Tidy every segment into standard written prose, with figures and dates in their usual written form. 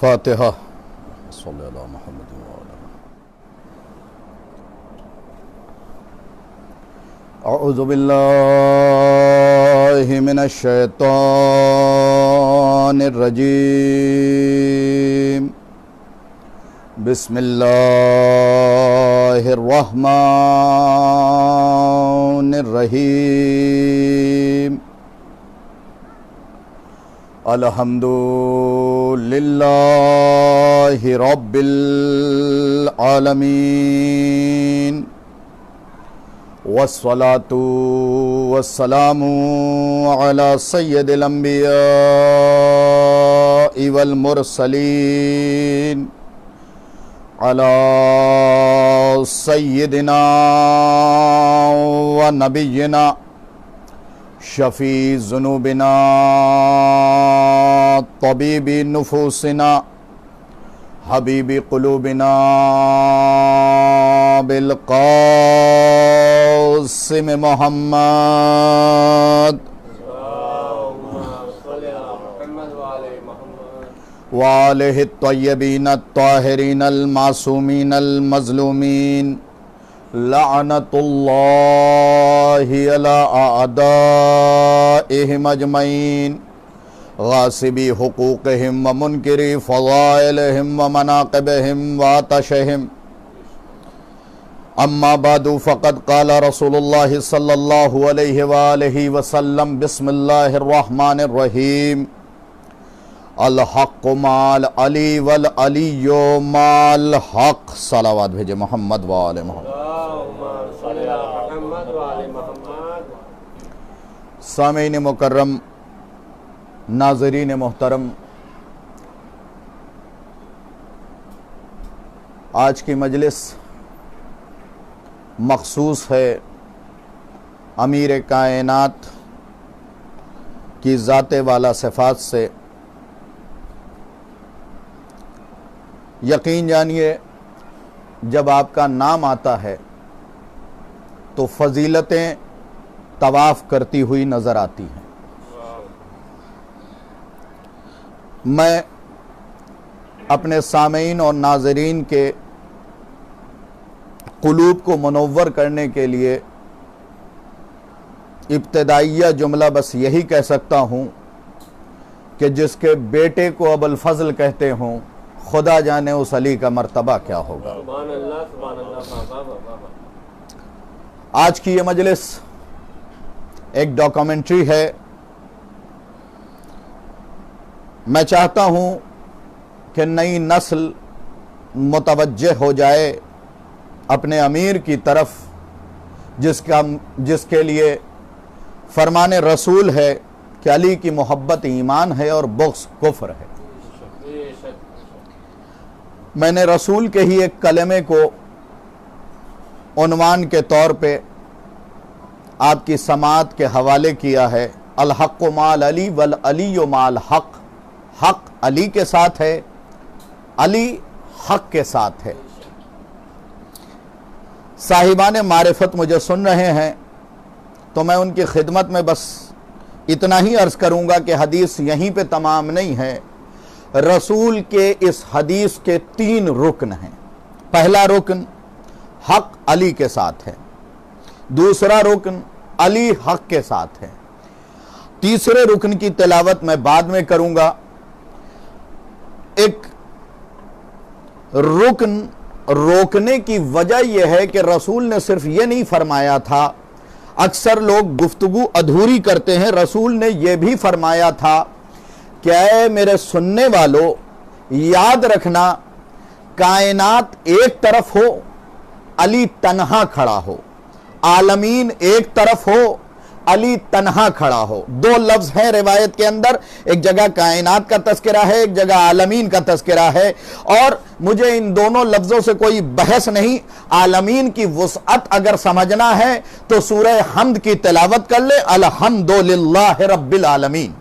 फातिहा सल्लल्लाहु अलैहि मुहम्मद व अला अऊज़ु बिल्लाहि मिनश शैतानिर रजीम बिस्मिल्लाहिर रहमानिर रहीम अल्हम्दुलिल्लाहि रब्बिल आलमीन वस्सलातु वस्सलामु अला सय्यिदिल अंबियाइ वल मुरसलीन अला सय्यिदिना व नबिय्यिना शफ़ी ज़ुनूबिना तबीबी नुफूसिना हबीबी क़ुलूबिना बिल क़ासिम मुहम्मद व आलिहि त्वय्यबीन त्ताहिरीन अल मासूमीन अल मज़लूमीन लअनतुल्लाहि अला अअदाइहिम अजमईन गासिबी हुकूक़िहिम व मुनकिरी फ़ज़ाइलिहिम व मनाक़िबिहिम व आतशिहिम अम्मा बादु फ़क़द क़ाल रसूलुल्लाहि सल्लल्लाहु अलैहि व आलिहि वसल्लम बिस्मिल्लाहिर रहमानिर रहीम अल हक़्क़ु माल अली वल अलिय्यु माल हक़। सलावत भेजे मोहम्मद व आले मोहम्मद। सामीन मुकर्रम, नाज़रीन मोहतरम, आज की मजलिस मखसूस है अमीर कायनात की ज़ाते वाला सिफ़ात से। यकीन जानिए, जब आपका नाम आता है तो फ़जीलतें तवाफ़ करती हुई नज़र आती हैं। मैं अपने सामीन और नाज़रीन के क़ुलूब को मुनव्वर करने के लिए इब्तिदाइया जुमला बस यही कह सकता हूँ कि जिसके बेटे को अबुल फ़ज़ल कहते हों, खुदा जाने उस अली का मर्तबा क्या होगा। आज की ये मजलिस एक डॉक्यूमेंट्री है। मैं चाहता हूँ कि नई नस्ल मुतवज्जे हो जाए अपने अमीर की तरफ, जिसके लिए फरमान रसूल है कि अली की मोहब्बत ईमान है और बुग़्ज़ कुफ्र है। मैंने रसूल के ही एक कलमे को उन्वान के तौर पे आपकी समात के हवाले किया है। अल हक़्क़ु माल अली वल अलिय्यु माल हक़। हक़ अली के साथ है, अली हक़ के साथ है। साहिबान मारिफत मुझे सुन रहे हैं तो मैं उनकी खिदमत में बस इतना ही अर्ज़ करूँगा कि हदीस यहीं पे तमाम नहीं है। रसूल के इस हदीस के 3 रुकन हैं। पहला रुकन हक़ अली के साथ है, दूसरा रुकन अली हक़ के साथ है, तीसरे रुकन की तिलावत मैं बाद में करूँगा। एक रुकन रोकने की वजह यह है कि रसूल ने सिर्फ ये नहीं फरमाया था, अक्सर लोग गुफ्तगू अधूरी करते हैं। रसूल ने यह भी फरमाया था कि ऐ मेरे सुनने वालों, याद रखना कायनात एक तरफ हो, अली तन्हा खड़ा हो, आलमीन एक तरफ हो, अली तन्हा खड़ा हो। 2 लफ्ज़ हैं रिवायत के अंदर, एक जगह कायनात का तस्करा है, एक जगह आलमीन का तस्करा है। और मुझे इन दोनों लफ्ज़ों से कोई बहस नहीं। आलमीन की वुसअत अगर समझना है तो सूरह हमद की तिलावत कर ले, अल्हम्दुलिल्लाहि रब्बिल आलमीन।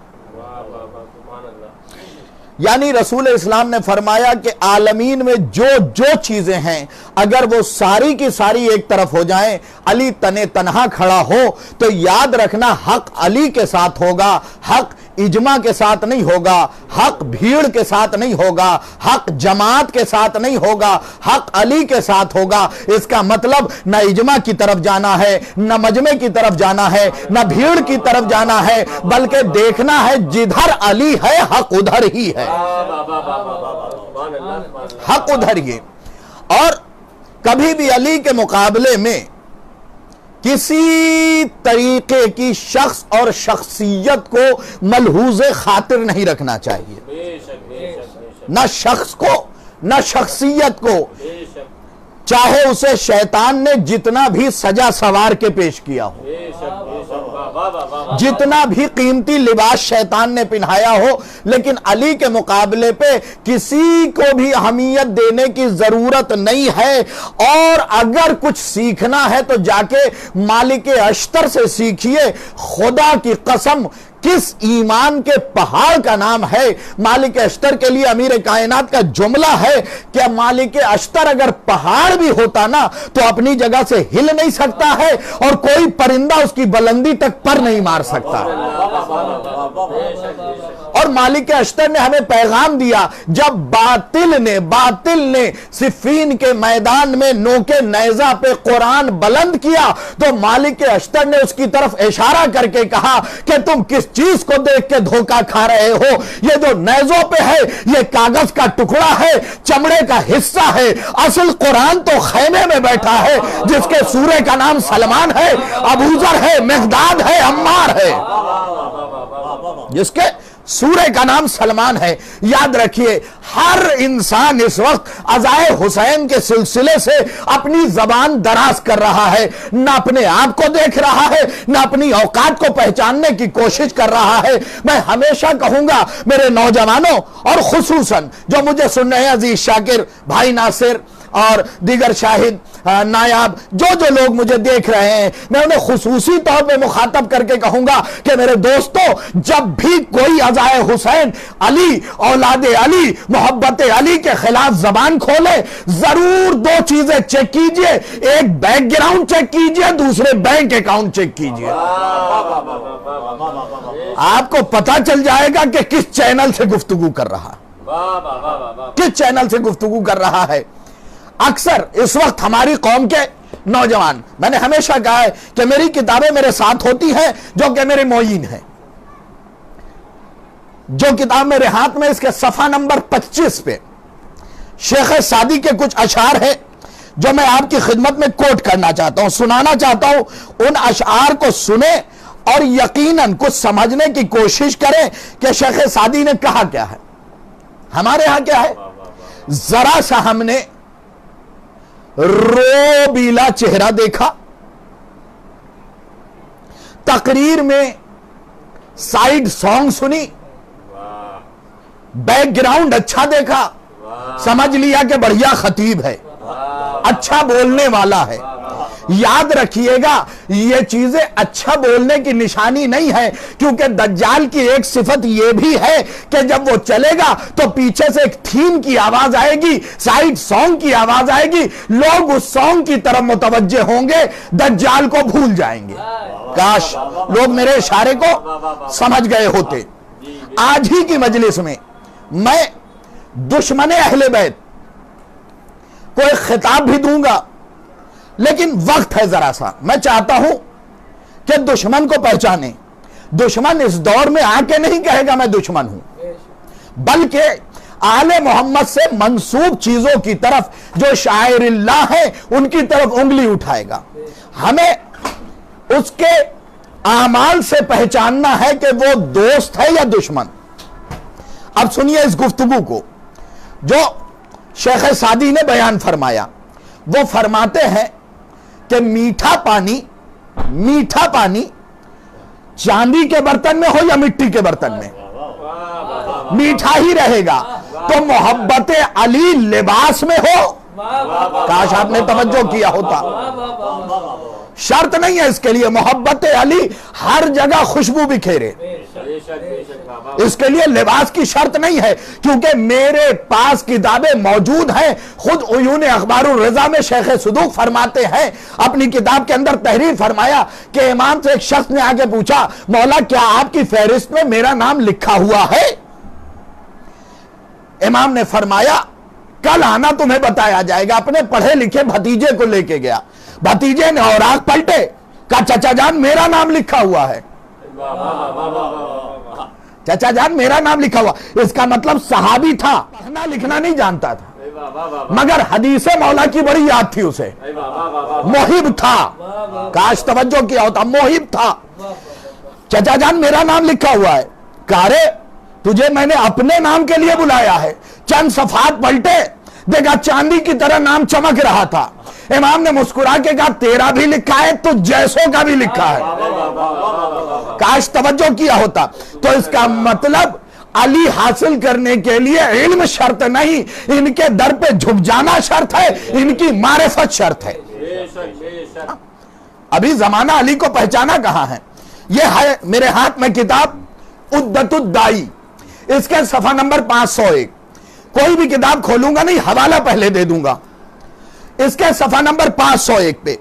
यानी रसूल इस्लाम ने फरमाया कि आलमीन में जो जो चीजें हैं अगर वो सारी की सारी एक तरफ हो जाएं, अली तने तन्हा खड़ा हो, तो याद रखना हक अली के साथ होगा, हक इजमा के साथ नहीं होगा, हक भीड़ के साथ नहीं होगा, हक जमात के साथ नहीं होगा, हक अली के साथ होगा। इसका मतलब न इजमा की तरफ जाना है, न मजमे की तरफ जाना है, न भीड़ की तरफ जाना है, बल्कि देखना है जिधर अली है हक उधर ही है, हक उधर ही। और कभी भी अली के मुकाबले में किसी तरीके की शख्स और शख्सियत को मलहूज़े खातिर नहीं रखना चाहिए, न शख्स को न शख्सियत को, चाहे उसे शैतान ने जितना भी सजा सवार के पेश किया हो, जितना भी कीमती लिबास शैतान ने पहनाया हो, लेकिन अली के मुकाबले पे किसी को भी अहमियत देने की जरूरत नहीं है। और अगर कुछ सीखना है तो जाके मालिक अश्तर से सीखिए। खुदा की कसम, किस ईमान के पहाड़ का नाम है मालिक अश्तर के लिए अमीर कायनात का जुमला है कि मालिक अश्तर अगर पहाड़ भी होता ना तो अपनी जगह से हिल नहीं सकता है और कोई परिंदा उसकी बुलंदी तक पर नहीं मार सकता। और मालिक अश्तर ने हमें पैगाम दिया, जब बातिल ने सिफ़ीन के मैदान में नोके नेज़ा पे कुरान बुलंद किया तो मालिक अश्तर ने उसकी तरफ इशारा करके कहा कि तुम किस चीज को देख के धोखा खा रहे हो, ये जो नेज़ों पे है ये कागज का टुकड़ा है, चमड़े का हिस्सा है, असल कुरान तो खैमे में बैठा है जिसके सूरे का नाम सलमान है, अबूजर है, मिक़दाद है, अम्मार है, जिसके सूरे का नाम सलमान है। याद रखिए, हर इंसान इस वक्त अज़ाए हुसैन के सिलसिले से अपनी जबान दराज कर रहा है, न अपने आप को देख रहा है, न अपनी औकात को पहचानने की कोशिश कर रहा है। मैं हमेशा कहूंगा मेरे नौजवानों और खुसूसन जो मुझे सुन रहे हैं, अजीज शाकिर, भाई नासिर और दीगर शाहिद, नायाब, जो लोग मुझे देख रहे हैं, मैं उन्हें खुसूसी तौर पे मुखातब करके कहूंगा कि मेरे दोस्तों, जब भी कोई अज़ाए हुसैन, अली, औलादे अली, मोहब्बत अली के खिलाफ जबान खोले, जरूर दो चीजें चेक कीजिए। एक बैकग्राउंड चेक कीजिए, दूसरे बैंक अकाउंट चेक कीजिए। आपको पता चल जाएगा कि किस चैनल से गुफ्तगू कर रहा है, किस चैनल से गुफ्तगू कर रहा है। अक्सर इस वक्त हमारी कौम के नौजवान, मैंने हमेशा कहा है कि मेरी किताबें मेरे साथ होती हैं जो कि मेरे मोइन हैं। जो किताब मेरे हाथ में, इसके सफा नंबर 25 पे शेख सादी के कुछ अशार हैं जो मैं आपकी खिदमत में कोट करना चाहता हूं, सुनाना चाहता हूं। उन अशार को सुने और यकीनन कुछ समझने की कोशिश करें कि शेख सादी ने कहा क्या है। हमारे यहां क्या है, जरा सा हमने रोबीला चेहरा देखा, तकरीर में साइड सॉन्ग सुनी, बैकग्राउंड अच्छा देखा, समझ लिया कि बढ़िया खतीब है, अच्छा बोलने वाला है। याद रखिएगा, ये चीजें अच्छा बोलने की निशानी नहीं है, क्योंकि दज्जाल की एक सिफत यह भी है कि जब वो चलेगा तो पीछे से एक थीम की आवाज आएगी, साइड सॉन्ग की आवाज आएगी, लोग उस सॉन्ग की तरफ मुतवज्जे होंगे, दज्जाल को भूल जाएंगे। काश लोग मेरे इशारे को समझ गए होते। आज ही की मजलिस में मैं दुश्मन अहले बैत को एक खिताब भी दूंगा, लेकिन वक्त है जरा सा। मैं चाहता हूं कि दुश्मन को पहचाने। दुश्मन इस दौर में आके नहीं कहेगा मैं दुश्मन हूं, बल्कि आले मोहम्मद से मंसूब चीजों की तरफ, जो शायरिल्लाह है, उनकी तरफ उंगली उठाएगा। हमें उसके आमाल से पहचानना है कि वो दोस्त है या दुश्मन। अब सुनिए इस गुफ्तगू को जो शेख सादी ने बयान फरमाया। वो फरमाते हैं कि मीठा पानी चांदी के बर्तन में हो या मिट्टी के बर्तन में, मीठा ही रहेगा। तो मोहब्बत अली लिबास में हो, काश आपने तवज्जो किया होता। शर्त नहीं है इसके लिए, मोहब्बत अली हर जगह खुशबू बिखेरे। इसके लिए लिबास की शर्त नहीं है, क्योंकि मेरे पास किताबें मौजूद हैं। खुद उयून अखबारुर रज़ा में शेख सदूक फरमाते हैं, अपनी किताब के अंदर तहरीर फरमाया कि इमाम से एक शख्स ने आके पूछा, मौला क्या आपकी फहरिस्त में मेरा नाम लिखा हुआ है? इमाम ने फरमाया कल आना, तुम्हें बताया जाएगा। अपने पढ़े लिखे भतीजे को लेके गया, भतीजे ने और आंख पलटे, कहा चाचा जान मेरा नाम लिखा हुआ है, चाचा जान मेरा नाम लिखा हुआ। इसका मतलब सहाबी था, पढ़ना लिखना नहीं जानता था, मगर हदीसे मौला की बड़ी याद थी उसे, मोहिब था। काश तवज्जो किया होता, मोहिब था। चाचा जान मेरा नाम लिखा हुआ है। कहा रे तुझे मैंने अपने नाम के लिए बुलाया है। चंद सफात पलटे, देखा चांदी की तरह नाम चमक रहा था। इमाम ने मुस्कुरा के कहा तेरा भी लिखा है तो जैसों का भी लिखा है। काश तवज्जो किया होता। तो इसका मतलब अली हासिल करने के लिए इल्म शर्त नहीं, इनके दर पे झुक जाना शर्त है, इनकी मारिफत शर्त है। अभी जमाना अली को पहचाना कहां है? यह है मेरे हाथ में किताब उद्दतुद्दाई, इसके सफा नंबर 501। कोई भी किताब खोलूंगा नहीं, हवाला पहले दे दूंगा। इसके सफा नंबर 501 पे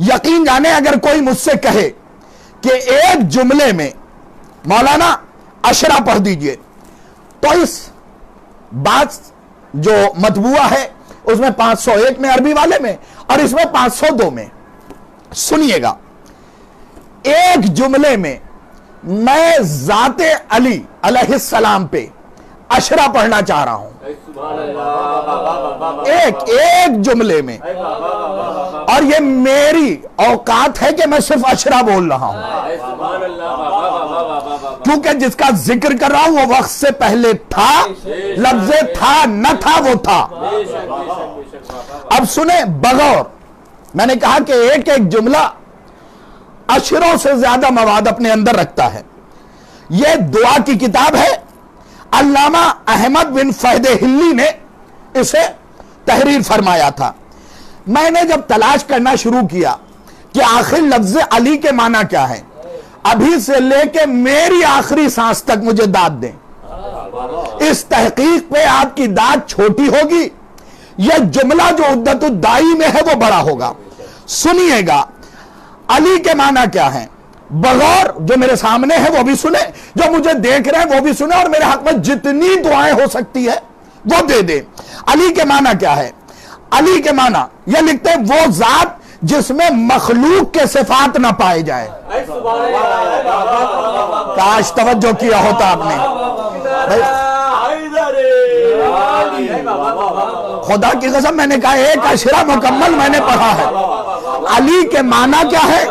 यकीन जाने अगर कोई मुझसे कहे कि एक जुमले में मौलाना अशरा पढ़ दीजिए, तो इस बात जो मतबूआ है उसमें 501 में अरबी वाले में और इसमें 502 में, सुनिएगा। एक जुमले में मैं जाते अली अलैहिस्सलाम पे अशरा पढ़ना चाह रहा हूं, एक जुमले में, और ये मेरी औकात है कि मैं सिर्फ अशरा बोल रहा हूं, क्योंकि जिसका जिक्र कर रहा हूं वो वक्त से पहले था, लफ्ज़े था न था वो था। अब सुने बगौर, मैंने कहा कि एक एक जुमला अशरों से ज्यादा मवाद अपने अंदर रखता है। यह दुआ की किताब है, अल्लामा अहमद बिन फहद हिल्ली ने इसे तहरीर फरमाया था। मैंने जब तलाश करना शुरू किया कि आखिर लफ्ज़ अली के माना क्या है, अभी से लेके मेरी आखिरी सांस तक मुझे दाद दें। इस तहकीक पे आपकी दाद छोटी होगी, यह जुमला जो उद्दतुद्दाई में है वो बड़ा होगा। सुनिएगा अली के माना क्या है, बगौर जो मेरे सामने है वो भी सुने, जो मुझे देख रहे हैं वो भी सुने, और मेरे हक में जितनी दुआएं हो सकती है वो दे दे। अली के माना क्या है? अली के माना यह लिखते हैं वो जात जिसमें मखलूक के सिफात ना पाए जाए। काश तवज्जो किया होता आपने। खुदा की कसम मैंने कहा एक अशरा मुकम्मल मैंने पढ़ा है। अली के माना क्या है?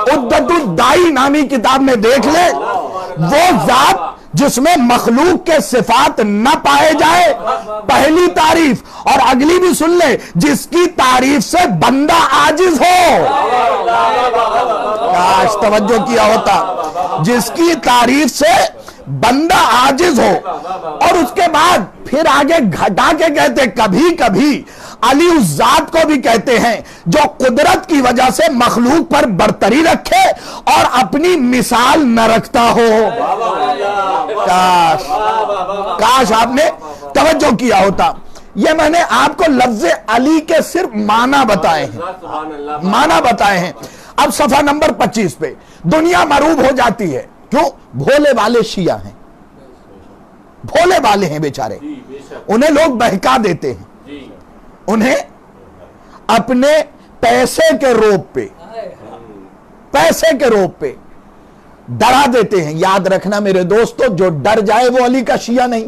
उद्दतुद्दाई नामी किताब में देख ले, वो जात जिसमें मखलूक के सिफात न पाए जाए, पहली तारीफ, और अगली भी सुन ले, जिसकी तारीफ से बंदा आजिज हो। काश तवज्जो किया होता, जिसकी तारीफ से बंदा आजिज हो। और उसके बाद फिर आगे घटा के कहते कभी कभी अली उस जात को भी कहते हैं जो कुदरत की वजह से मखलूक पर बरतरी रखे और अपनी मिसाल न रखता हो। काश आपने तवज्जो किया होता। यह मैंने आपको लफ्ज़ अली के सिर्फ माना बताए हैं, माना बताए हैं। अब सफा नंबर 25 पे दुनिया मरूब हो जाती है, क्यों? भोले वाले शिया हैं, भोले वाले हैं बेचारे, उन्हें लोग बहका देते हैं, उन्हें अपने पैसे के रोप पे, पैसे के रोप पे डरा देते हैं। याद रखना मेरे दोस्तों, जो डर जाए वो अली का शिया नहीं,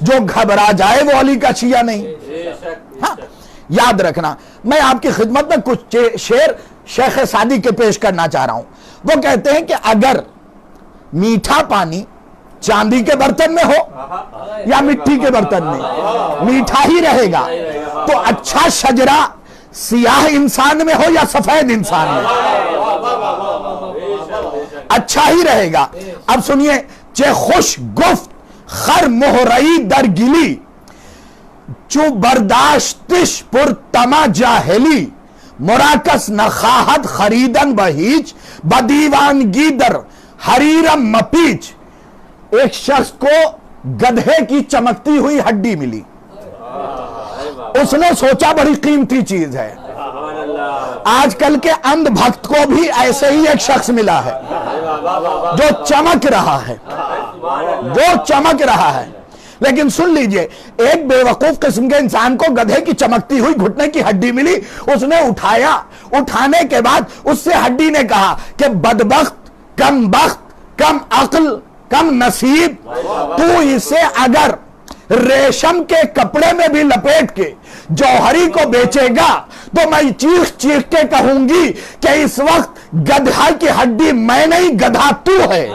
जो घबरा जाए वो अली का शिया नहीं। हाँ, याद रखना। मैं आपकी खिदमत में कुछ शेर शेख सादी के पेश करना चाह रहा हूं। वो कहते हैं कि अगर मीठा पानी चांदी के बर्तन में हो या मिट्टी के बर्तन में, मीठा ही रहेगा। तो अच्छा शजरा सियाह इंसान में हो या सफेद इंसान में, अच्छा ही रहेगा। अब सुनिए, चे खुश गुफ्त खर मोहरई दर गिली, चु बर्दाश्तिश पुर तमा जाहली, मुराकस नखाहत खरीदन बहीच, बदीवानगी दर हरीरम मपीच, एक शख्स को गधे की चमकती हुई हड्डी मिली। उसने सोचा बड़ी कीमती चीज है। आजकल के अंध भक्त को भी ऐसे ही एक शख्स मिला है जो चमक रहा है, जो चमक रहा है। लेकिन सुन लीजिए, एक बेवकूफ किस्म के इंसान को गधे की चमकती हुई घुटने की हड्डी मिली। उसने उठाया, उठाने के बाद उससे हड्डी ने कहा कि बदबख्त, कम बख्त, कम अक्ल, कम नसीब, तू इसे अगर रेशम के कपड़े में भी लपेट के जौहरी को बेचेगा तो मैं चीख चीख के कहूंगी कि इस वक्त गधा की हड्डी मैं नहीं, गधा तू है।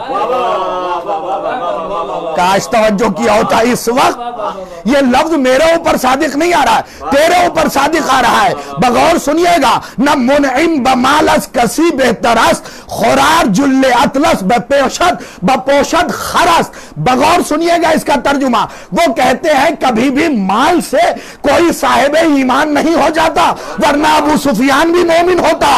काश तवज्जो किया होता। इस वक्त ये लफ्ज मेरे ऊपर सादिक नहीं आ रहा है, तेरे ऊपर सादिक आ रहा है। बगौर सुनिएगा, न मुनइम बमालस कसी बेहतरस, खुरार जुल्ले अतलस बपोशद खरस। बगौर सुनिएगा इसका तर्जुमा। वो कहते हैं कभी भी माल से कोई साहिब ईमान नहीं हो जाता, वरना अबू सुफियान भी मोमिन होता।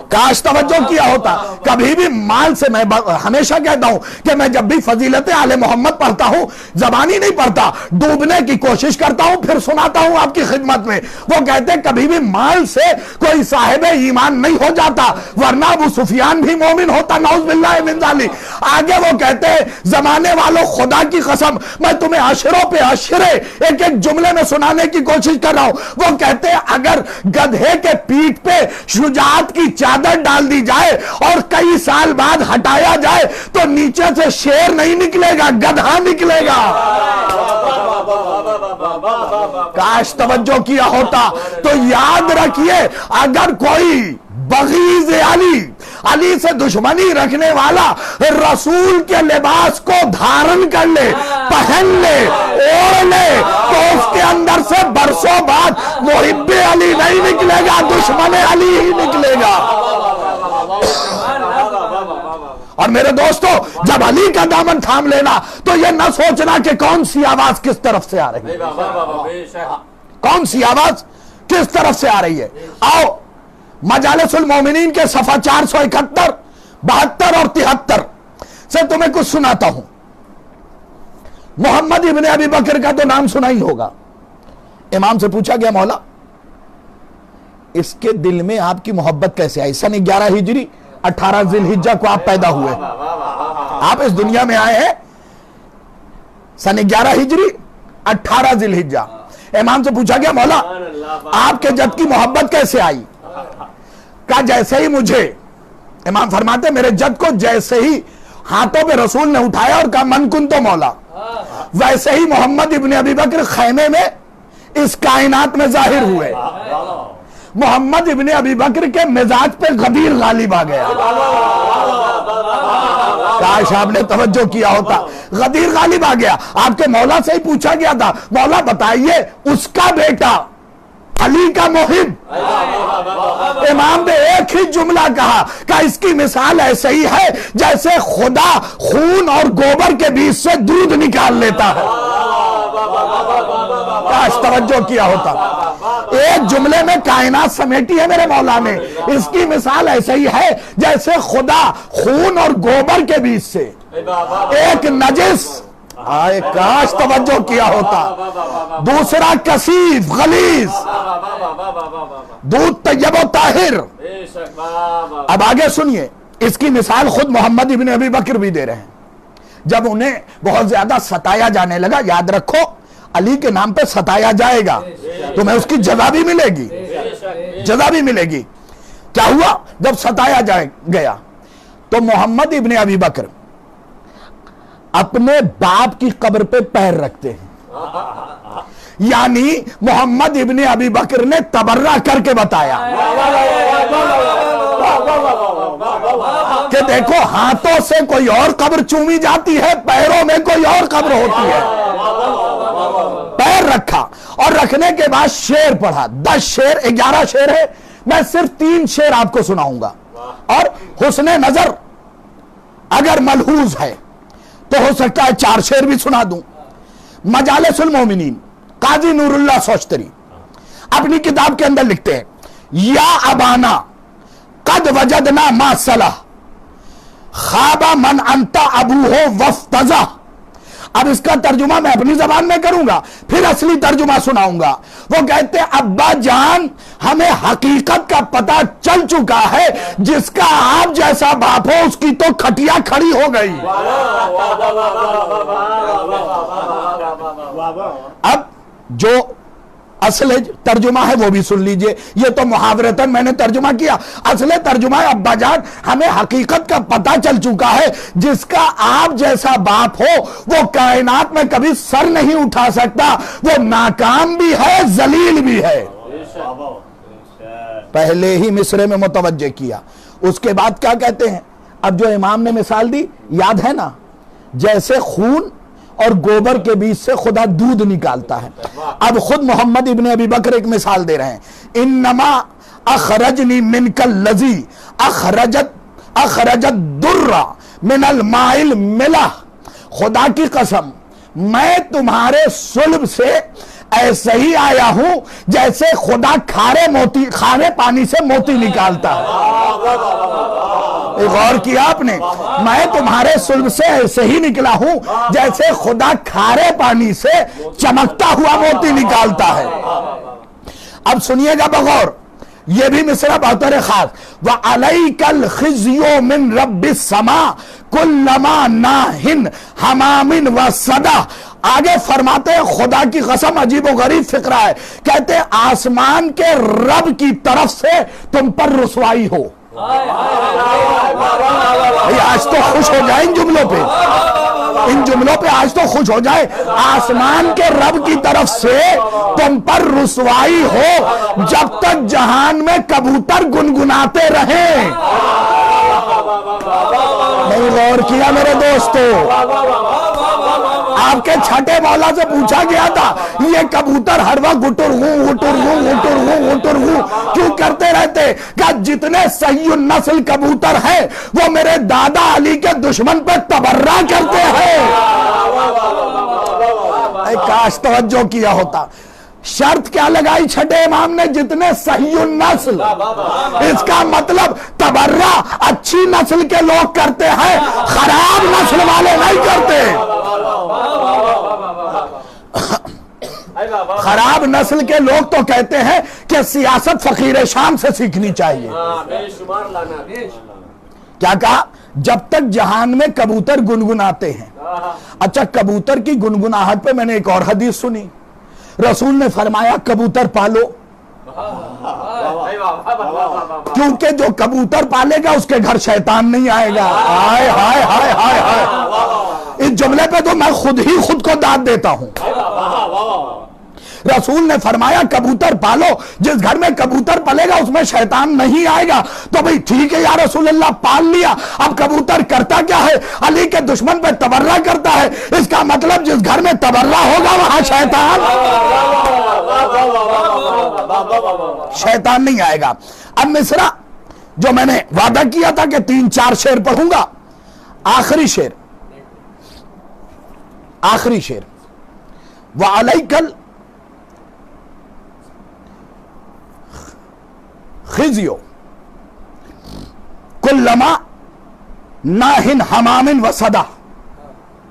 काश तवज्जो किया होता। कभी भी माल से, मैं हमेशा कहता हूं कि मैं जब भी फजीलत आले मोहम्मद पढ़ता हूं, जबानी नहीं पढ़ता, डूबने की कोशिश करता हूं, फिर सुनाता हूं आपकी खिदमत में। वो कहते हैं कभी भी माल से कोई साहिब ईमान नहीं हो जाता, वरना अबू सुफियान भी मोमिन होता। नौज बिल्लाह मिन ज़ालिक। आगे वो कहते हैं जमाने वालों, खुदा की कसम मैं तुम्हें अशरों पे अशरे एक एक जुमले में सुनाने की कोशिश कर रहा हूं। वो कहते हैं अगर गधे के पीठ पे शुजाअत की चादर डाल दी जाए और कई साल बाद हटाया जाए तो नीचे से शेर नहीं निकलेगा, गधा निकलेगा। काश तवज्जो किया होता। तो याद रखिए, अगर कोई बगीज़ अली से दुश्मनी रखने वाला रसूल के लिबास को धारण कर ले, पहन ले, ओढ़ ले, तो उसके अंदर से बरसों बाद मुहिब्बे अली नहीं निकलेगा, दुश्मन अली ही निकलेगा। और मेरे दोस्तों, जब अली का दामन थाम लेना तो यह न सोचना कि कौन सी आवाज किस तरफ से आ रही है, कौन सी आवाज किस तरफ से आ रही है। आओ मजालिसुल मोमिनीन के सफा 471, 72 और 73 से तुम्हें कुछ सुनाता हूं। मोहम्मद इब्ने अबी बकर का तो नाम सुना ही होगा। इमाम से पूछा गया, मौला इसके दिल में आपकी मोहब्बत कैसे आई? सन 11 हिजरी 18 जिलहिज्जा को आप पैदा हुए, आप इस दुनिया में आए हैं सन 11 हिजरी 18 जिलहिज्जा। इमाम से पूछा गया, मौला आपके जद की मोहब्बत कैसे आई? का जैसे ही मुझे, इमाम फरमाते मेरे जद को जैसे ही हाथों पे रसूल ने उठाया और कहा मन कुन तो मौला, वैसे ही मोहम्मद इब्ने अबी बकर खैमे में इस कायनात में जाहिर हुए। मोहम्मद इब्ने अबी बकर के मिजाज पे गदीर गालिब आ गया। काश आपने तवज्जो किया होता। गदीर गालिब आ गया। आपके मौला से ही पूछा गया था, मौला बताइए उसका बेटा अली का मुहिब। इमाम ने एक ही जुमला कहा कि इसकी मिसाल ऐसे ही है जैसे खुदा खून और गोबर के बीच से दूध निकाल लेता है। काश तवज्जो किया होता। एक जुमले में कायनात समेटी है मेरे मौला ने। इसकी मिसाल ऐसे ही है जैसे खुदा खून और गोबर के बीच से एक नजिस, आए काश तवज्जो किया होता। दूसरा कसीफ गलीज, दूध तय्यब ताहिर। अब आगे सुनिए, इसकी मिसाल खुद मोहम्मद इब्ने अबी बकर भी दे रहे हैं। जब उन्हें बहुत ज्यादा सताया जाने लगा, याद रखो अली के नाम पे सताया जाएगा तो मैं उसकी जजा भी मिलेगी, जजा भी मिलेगी। क्या हुआ? जब सताया गया तो मोहम्मद इब्ने अबी बकर अपने बाप की कब्र पे पैर रखते हैं। यानी मोहम्मद इब्ने अबी बकर ने तबर्रा करके बताया कि देखो हाथों से कोई और कब्र चूमी जाती है, पैरों में कोई और कब्र होती है। पैर रखा और रखने के बाद शेर पढ़ा। 10 शेर, 11 शेर है, मैं सिर्फ 3 शेर आपको सुनाऊंगा। और हुस्ने नजर अगर मलहूज है तो हो सकता है 4 शेर भी सुना दूं। मजालिसुल मोमिनीन काजी नूरुल्लाह सोश्तरी अपनी किताब के अंदर लिखते हैं, या अबाना कद वजदना मा सलाह खाबा मन अंता अबू हो वफ्तजा। अब इसका तर्जुमा मैं अपनी जबान में करूंगा, फिर असली तर्जुमा सुनाऊंगा। वो कहते अब्बा जान हमें हकीकत का पता चल चुका है, जिसका आप जैसा बाप हो उसकी तो खटिया खड़ी हो गई। अब जो असले तर्जुमा है वो भी सुन लीजिए, ये तो मुहावरतन मैंने तर्जुमा किया। असले तर्जुमा है अब्बा जान हमें हकीकत का पता चल चुका है, जिसका आप जैसा बाप हो वो कायनात में कभी सर नहीं उठा सकता, वो नाकाम भी है जलील भी है। पहले ही मिसरे में मुतवज्जे किया। उसके बाद क्या कहते हैं, अब जो इमाम ने मिसाल दी याद है ना, जैसे खून और गोबर के बीच से खुदा दूध निकालता है। अब खुद मोहम्मद इब्ने अबी बकर एक मिसाल दे रहे हैं, इन्नमा अखरजनी मिनकल लजी अखरजत दुर्रा मिनल माइल मिला। खुदा की कसम मैं तुम्हारे सुल्ब से ऐसे ही आया हूं जैसे खुदा खारे पानी से मोती निकालता है। गौर किया आपने, मैं तुम्हारे सुल्ब से ऐसे ही निकला हूं जैसे खुदा खारे पानी से चमकता हुआ मोती निकालता है। अब सुनिएगा बगौर, ये भी मिसरा बहतर खास। व अलैकल खिज़्यो मिन रब्बिस समा कुल्लमा नाहिन हमामिन व सदा। आगे फरमाते हैं खुदा की कसम अजीब व गरीब फिक्रा है, कहते हैं आसमान के रब की तरफ से तुम पर रुसवाई हो। आज तो खुश हो जाए इन जुमलों पे आज तो खुश हो जाए। आसमान के रब की तरफ से तुम पर रुसवाई हो जब तक जहान में कबूतर गुनगुनाते रहें। नहीं गौर किया मेरे दोस्तों, आपके छठे मौला से पूछा गया था ये कबूतर हर वक्त गुटुर हूं क्यों करते रहते? क्या जितने सही नस्ल कबूतर है वो मेरे दादा अली के दुश्मन पे तबर्रा करते हैं। काश तवज्जो किया होता। शर्त क्या लगाई छठे इमाम ने, जितने सही नस्ल, इसका मतलब तबर्रा अच्छी नस्ल के लोग करते हैं, खराब नस्ल वाले नहीं करते। खराब नस्ल के लोग तो कहते हैं कि सियासत फकीर शाम से सीखनी चाहिए। क्या कहा? जब तक जहान में कबूतर गुनगुनाते हैं। अच्छा, कबूतर की गुनगुनाहट पे मैंने एक और हदीस सुनी, रसूल ने फरमाया कबूतर पालो, क्योंकि जो कबूतर पालेगा उसके घर शैतान नहीं आएगा। हाय हाय हाय हाय हाय, इस जुमले पे तो मैं खुद ही खुद को दाद देता हूं। रसूल ने फरमाया कबूतर पालो, जिस घर में कबूतर पलेगा उसमें शैतान नहीं आएगा। तो भाई ठीक है यार रसूल अल्लाह, पाल लिया। अब कबूतर करता क्या है? अली के दुश्मन पे तबर्रा करता है। इसका मतलब जिस घर में तबर्रा होगा वहां शैतान नहीं आएगा। अब मिसरा जो मैंने वादा किया था कि 3-4 शेर पढ़ूंगा, आखिरी शेर व अलैकल खिज़्यो कुल्लमा नाहिन हमामिन व सदा,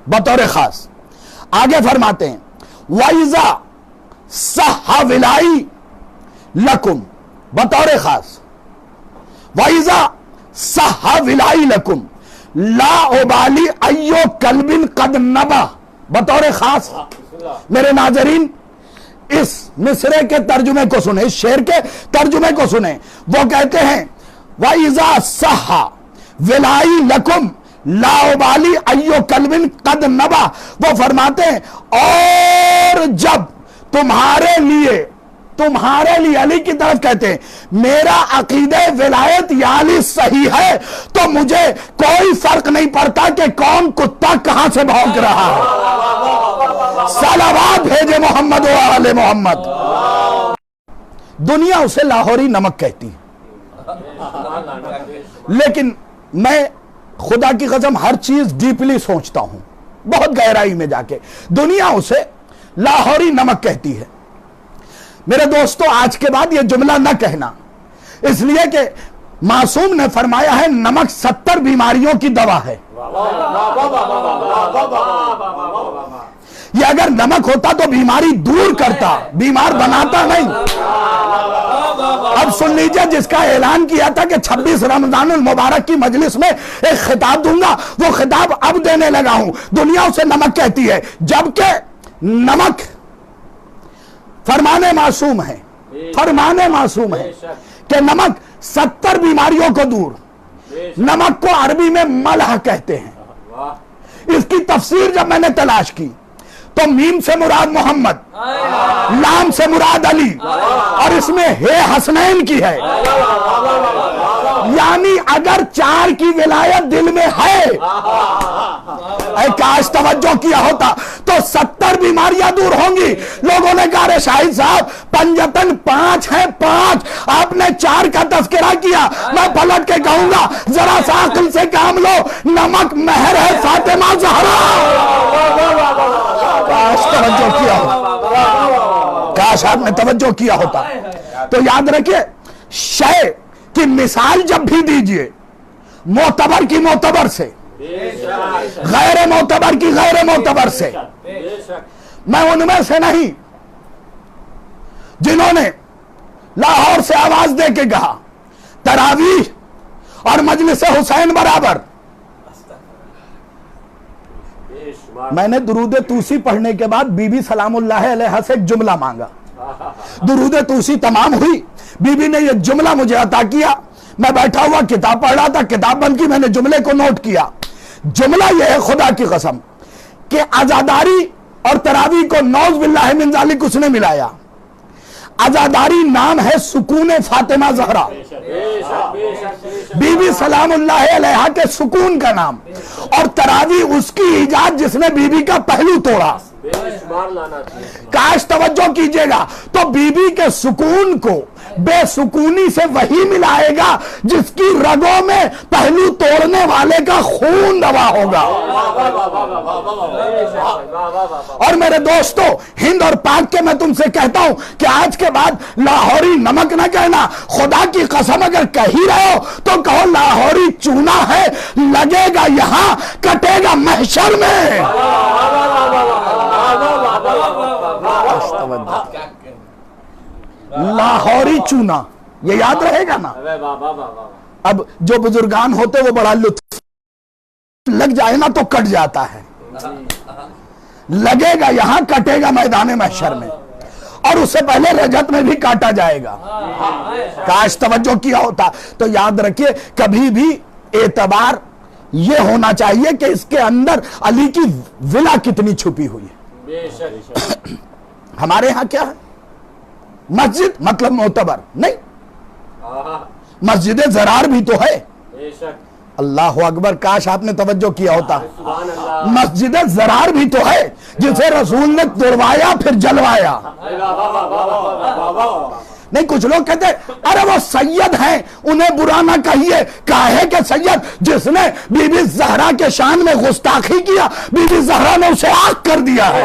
बतौर खास। आगे फरमाते हैं वाइजा सहा विलाई लकुम, बतौर खास। वाइजा सहा विलाई लकुम ला उबाली अय्यो कल्बिन कद नबा, बतौर खास। मेरे नाजरीन इस मिसरे के तर्जुमे को सुने, इस शेर के तर्जुमे को सुने। वो कहते हैं वाइजा सहा विलाई लकुम लाउबाली अय्यो कल्बिन कद नबा। वो फरमाते हैं और जब तुम्हारे लिए अली की तरफ कहते हैं मेरा अकीदे विलायत याली सही है तो मुझे कोई फर्क नहीं पड़ता कि कौन कुत्ता कहां से भौंक रहा है। सलावत भेजे मोहम्मद व आले मोहम्मद। दुनिया उसे लाहौरी नमक कहती है, लेकिन मैं खुदा की कसम हर चीज डीपली सोचता हूं, बहुत गहराई में जाके। दुनिया उसे लाहौरी नमक कहती है। मेरे दोस्तों, आज के बाद यह जुमला न कहना, इसलिए कि मासूम ने फरमाया है नमक 70 बीमारियों की दवा है। ये अगर नमक होता तो बीमारी दूर करता, बीमार बनाता नहीं। अब सुन लीजिए, जिसका ऐलान किया था कि 26 रमजानुल मुबारक की मजलिस में एक खिताब दूंगा, वो खिताब अब देने लगा हूं। दुनिया उसे नमक कहती है, जबकि नमक फरमाने मासूम है, फरमाने मासूम है कि नमक 70 बीमारियों को दूर। नमक को अरबी में मलह कहते हैं। इसकी तफसीर जब मैंने तलाश की तो मीम से मुराद मोहम्मद, लाम से मुराद अली और इसमें हे हसनैन की है। यानी अगर 4 की विलायत दिल में है, काश तवज्जो किया होता तो 70 बीमारियां दूर होंगी। लोगों ने कहा रे शाहिद साहब पंजतन 5 है, 5 आपने 4 का तस्करा किया। मैं पलट के कहूंगा जरा सा अक्ल से काम लो, नमक महर है फातिमा ज़हरा। काश तवज्जो किया होता, काश आपने तवज्जो किया होता। तो याद रखिए, शय की मिसाल जब भी दीजिए मोतबर की मोतबर से, गैर मोतबर की गैर मोतबर से। मैं उनमें से नहीं जिन्होंने लाहौर से आवाज दे के कहा तरावीह और मजलिस हुसैन बराबर। मैंने दुरूद तूसी पढ़ने के बाद बीबी सलामुल्लाह अलैहा से एक जुमला मांगा। दुरूद तूसी तमाम हुई, बीबी ने एक जुमला मुझे अता किया। मैं बैठा हुआ किताब पढ़ रहा था, किताब बंद की, मैंने जुमले को नोट किया। जुमला यह है खुदा की कसम कि आजादारी और तरावी को नौज बिल्लाह मिन जालिक उसने मिलाया। आजादारी नाम है सुकून फातिमा ज़हरा, बीबी सलामुल्लाह अलैहा के सुकून का नाम, और तरावी उसकी इजाद जिसने बीबी का पहलू तोड़ा। काश तवज्जो कीजिएगा, तो बीबी के सुकून को बेसुकूनी से वही मिलाएगा जिसकी रगों में पहलू तोड़ने वाले का खून दवा होगा। और मेरे दोस्तों, हिंद और पाक के मैं तुमसे कहता हूं कि आज के बाद लाहौरी नमक ना कहना। खुदा की कसम अगर कह ही रहे हो तो कहो लाहौरी चूना है, लगेगा यहां कटेगा महशर में। लाहौरी चूना, ये याद रहेगा ना। अब जो बुजुर्गान होते वो बड़ा लुत्फ लग जाए ना तो कट जाता है, लगेगा यहां कटेगा मैदान महशर में, और उससे पहले रजत में भी काटा जाएगा। काश तवज्जो किया होता। तो याद रखिए, कभी भी एतबार ये होना चाहिए कि इसके अंदर अली की विला कितनी छुपी हुई है। हमारे यहां क्या है, मस्जिद मतलब मोतबर नहीं, मस्जिद ज़रार भी तो है। अल्लाह अकबर, काश आपने तवज्जो किया होता। मस्जिद ज़रार भी तो है जिसे रसूल ने तुड़वाया फिर जलवाया। नहीं, कुछ लोग कहते अरे वो सैयद हैं, उन्हें बुरा ना कहिए। काहे के सैयद? जिसने बीबी ज़हरा के शान में गुस्ताखी किया, बीबी ज़हरा ने उसे आग कर दिया है।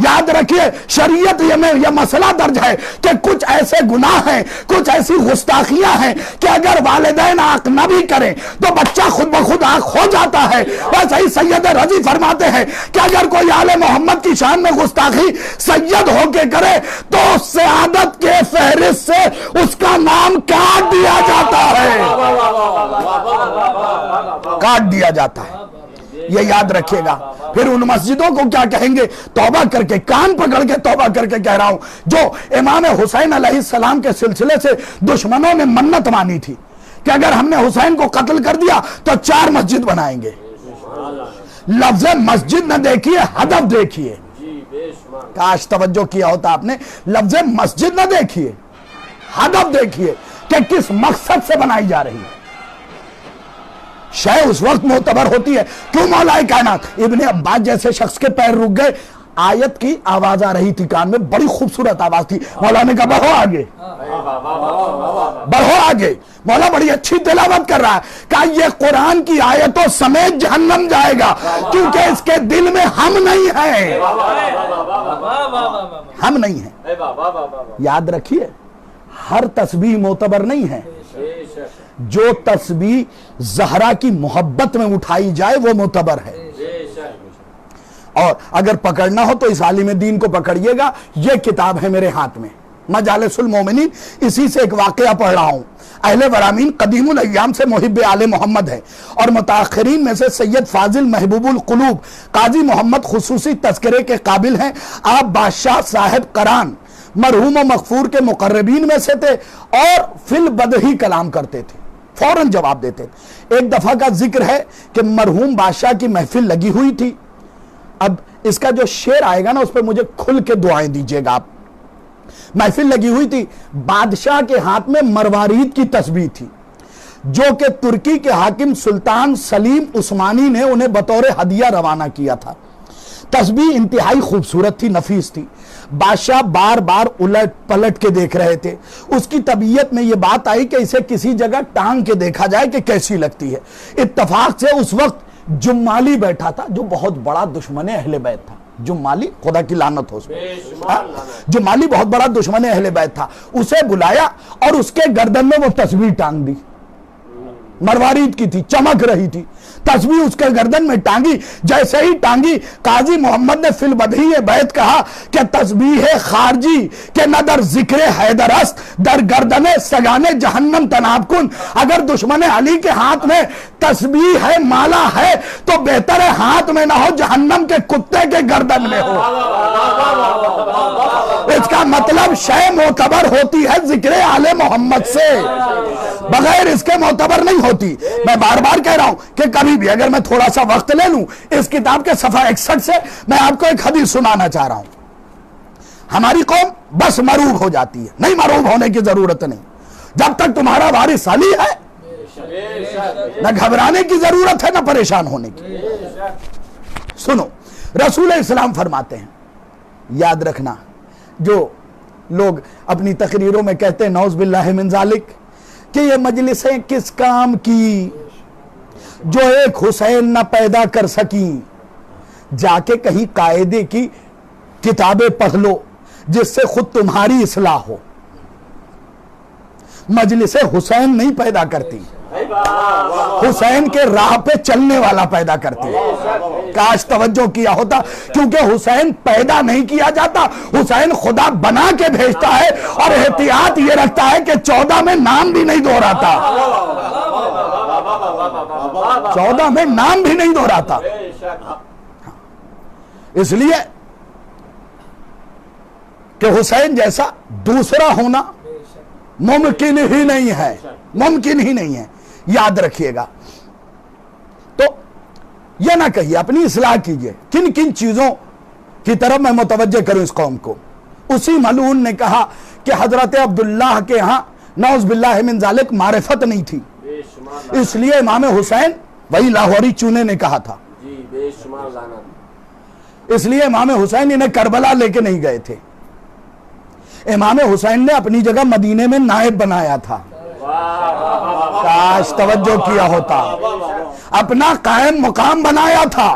याद रखिए, शरीयत में यह मसला दर्ज है कि कुछ ऐसे गुनाह हैं, कुछ ऐसी गुस्ताखियां हैं कि अगर वालिदैन आंख न भी करें तो बच्चा खुद ब खुद आंख हो जाता है। वैसे ही सैयद रजी फरमाते हैं कि अगर कोई आले मोहम्मद की शान में गुस्ताखी सैयद होके करे तो सयादत के फहरिस्त से उसका नाम काट दिया जाता है, काट दिया जाता है। ये याद रखिएगा। फिर उन मस्जिदों को क्या कहेंगे? तौबा करके, कान पकड़ के तौबा करके कह रहा हूं, जो इमाम हुसैन अलैहिस्सलाम के सिलसिले से दुश्मनों ने मन्नत मानी थी कि अगर हमने हुसैन को कत्ल कर दिया तो 4 मस्जिद बनाएंगे। लफ्ज़ मस्जिद न देखिए, हदफ देखिए। काश तवज्जो किया होता आपने। लफ्ज़ मस्जिद न देखिए, हदफ देखिए कि किस मकसद से बनाई जा रही है। शय उस वक्त मोतबर होती है। क्यों? मौलाए कायनात इब्ने अब्बास जैसे शख्स के पैर रुक गए। आयत की आवाज आ रही थी कान में, बड़ी खूबसूरत आवाज थी। मौला ने कहा बढ़ो आगे, बढ़ो आगे। मौला बड़ी अच्छी तिलावत कर रहा है। कहा ये कुरान की आयतों समेत जहन्नम जाएगा, क्योंकि इसके दिल में हम नहीं हैं, हम नहीं हैं। याद रखिए, हर तस्बीह मोतबर नहीं है। जो तस्बीह ज़हरा की मोहब्बत में उठाई जाए वो मोतबर है। और अगर पकड़ना हो तो इस आलिम दीन को पकड़िएगा। ये किताब है मेरे हाथ में, मजालिसुल मोमिनीन, इसी से एक वाकया पढ़ रहा हूं। अहले वरामीन कदीमुल अय्याम से मुहिब आले मोहम्मद है और मुताखिरीन में से सैयद फाजिल महबूबुल कुलूब काजी मोहम्मद खुसूसी तस्करे के काबिल हैं। आप बादशाह साहिब करान मरहूम व मगफूर के मुकर्रबीन में से थे और फिल बदही कलाम करते थे, फौरन जवाब देते थे। एक दफा का जिक्र है कि मरहूम बादशाह की महफिल लगी हुई थी। अब इसका जो शेर आएगा ना उस पर मुझे खुल के दुआएं दीजिएगा आप। महफिल लगी हुई थी, बादशाह के हाथ में मरवारीद की तस्बीह थी जो कि तुर्की के हाकिम सुल्तान सलीम उस्मानी ने उन्हें बतौर हदिया रवाना किया था। तस्बीह इंतहाई खूबसूरत थी, नफीस थी। बादशाह बार बार उलट पलट के देख रहे थे। उसकी तबीयत में यह बात आई कि इसे किसी जगह टांग के देखा जाए कि कैसी लगती है। इत्तफाक से उस वक्त जुम्माली बैठा था जो बहुत बड़ा दुश्मन अहले बैत था। जुम्माली, खुदा की लानत हो उसमें, जुम्माली बहुत बड़ा दुश्मन अहले बैत था। उसे बुलाया और उसके गर्दन में वो तस्बीह टांग दी। मरवारीद की थी, चमक रही थी। तस्बीह उसके गर्दन में टांगी। जैसे ही टांगी, काजी मोहम्मद ने फिल बदही बैत कहा कि तस्बीह है खारजी के नदर जिक्र हैदरस्त दर गर्दने सगाने जहन्नम तनाबकुन। अगर दुश्मन अली के हाथ में तस्बीह है, माला है, तो बेहतर है हाथ में ना हो, जहन्नम के कुत्ते के गर्दन में हो। इसका मतलब शय मोतबर होती है जिक्र आले मोहम्मद से, बगैर इसके मोतबर नहीं होती। मैं बार बार कह रहा हूं कि कभी भी अगर मैं थोड़ा सा वक्त ले लूं, इस किताब के सफा 61 से मैं आपको एक हदीस सुनाना चाह रहा हूं। हमारी कौम बस मरूब हो जाती है, नहीं मरूब होने की जरूरत नहीं। जब तक तुम्हारा वारिस अली है, न घबराने की जरूरत है, न परेशान होने की। सुनो, रसूल इस्लाम फरमाते हैं, याद रखना, जो लोग अपनी तकरीरों में कहते हैं नौज बिल्लाहि मिन जालिक कि ये मजलिसें किस काम की जो एक हुसैन न पैदा कर सकी, जाके कहीं कायदे की किताबें पढ़ लो जिससे खुद तुम्हारी इस्लाह हो। मजलिसें हुसैन नहीं पैदा करती, हुसैन के राह पे चलने वाला पैदा करती है। काश तवज्जो किया होता, क्योंकि हुसैन पैदा नहीं किया जाता, हुसैन खुदा बना के भेजता है। और एहतियात ये रखता है कि 14 में नाम भी नहीं दोहराता, 14 में नाम भी नहीं दोहराता। इसलिए कि हुसैन जैसा दूसरा होना मुमकिन ही नहीं है, मुमकिन ही नहीं है। याद रखिएगा। तो यह ना कहिए, अपनी इस्लाह कीजिए। किन किन चीजों की तरफ मैं मुतवज्जे करूं इस कौम को। उसी मलून ने कहा कि हजरत अब्दुल्लाह के यहां नौज बिल्लाहि मिन जालिक मारिफत नहीं थी, इसलिए इमाम हुसैन, वही लाहौरी चूने ने कहा था, इसलिए इमाम हुसैन इन्हें करबला लेके नहीं गए थे। इमाम हुसैन ने अपनी जगह मदीने में नायब बनाया था। काश तवज्जो किया होता, अपना कायम मुकाम बनाया था।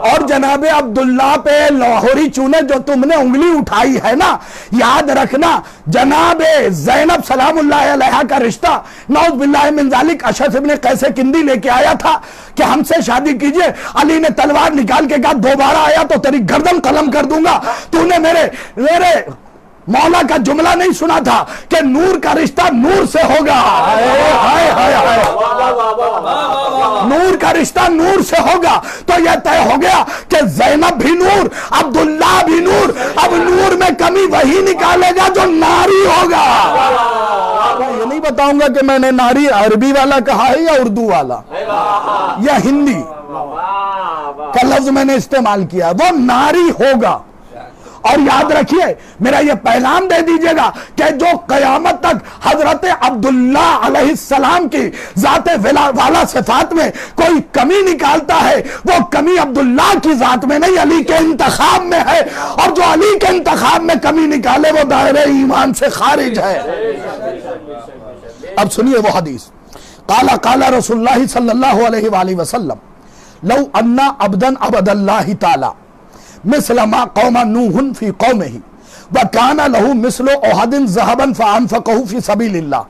और जनाबे अब्दुल्ला पे लाहौरी चूने जो तुमने उंगली उठाई है ना, याद रखना, जनाबे ज़ैनब सलामुल्लाह अलैहा का रिश्ता नौज बिल्लाहि मिन जालिक अशअस इब्न कैस किंदी लेके आया था कि हमसे शादी कीजिए। अली ने तलवार निकाल के कहा दोबारा आया तो तेरी गर्दन कलम कर दूंगा। तूने मेरे मौला का जुमला नहीं सुना था कि नूर का रिश्ता नूर से होगा। हाय हाय हाय हाय, नूर का रिश्ता नूर से होगा। तो यह तय हो गया कि ज़ैनब भी नूर, अब्दुल्ला भी नूर। अब नूर में कमी वही निकालेगा जो नारी होगा। ये नहीं बताऊंगा कि मैंने नारी अरबी वाला कहा है या उर्दू वाला या हिंदी का लफ्ज मैंने इस्तेमाल किया, वो नारी होगा। और याद रखिए, मेरा यह पैगाम दे दीजिएगा कि जो कयामत तक हजरत अब्दुल्ला अलैहिस्सलाम की जाते वाला सिफात में कोई कमी निकालता है, वो कमी अब्दुल्ला की जात में नहीं, अली के इंतखाब में है। और जो अली के इंतखाब में कमी निकाले वो दायरे ईमान से खारिज है। अब सुनिए वो हदीस, काला काला रसूलुल्लाह सल्लल्लाहु अलैहि वसल्लम लौ अन्ना अब्दन अबदल्लाहि ताला मिसलमा कौमा नूहुन फी कौमिही व काना लहू मिसलो ओहदिन ज़हबन फ़अनफ़क़हु फ़ी सबीलिल्लाह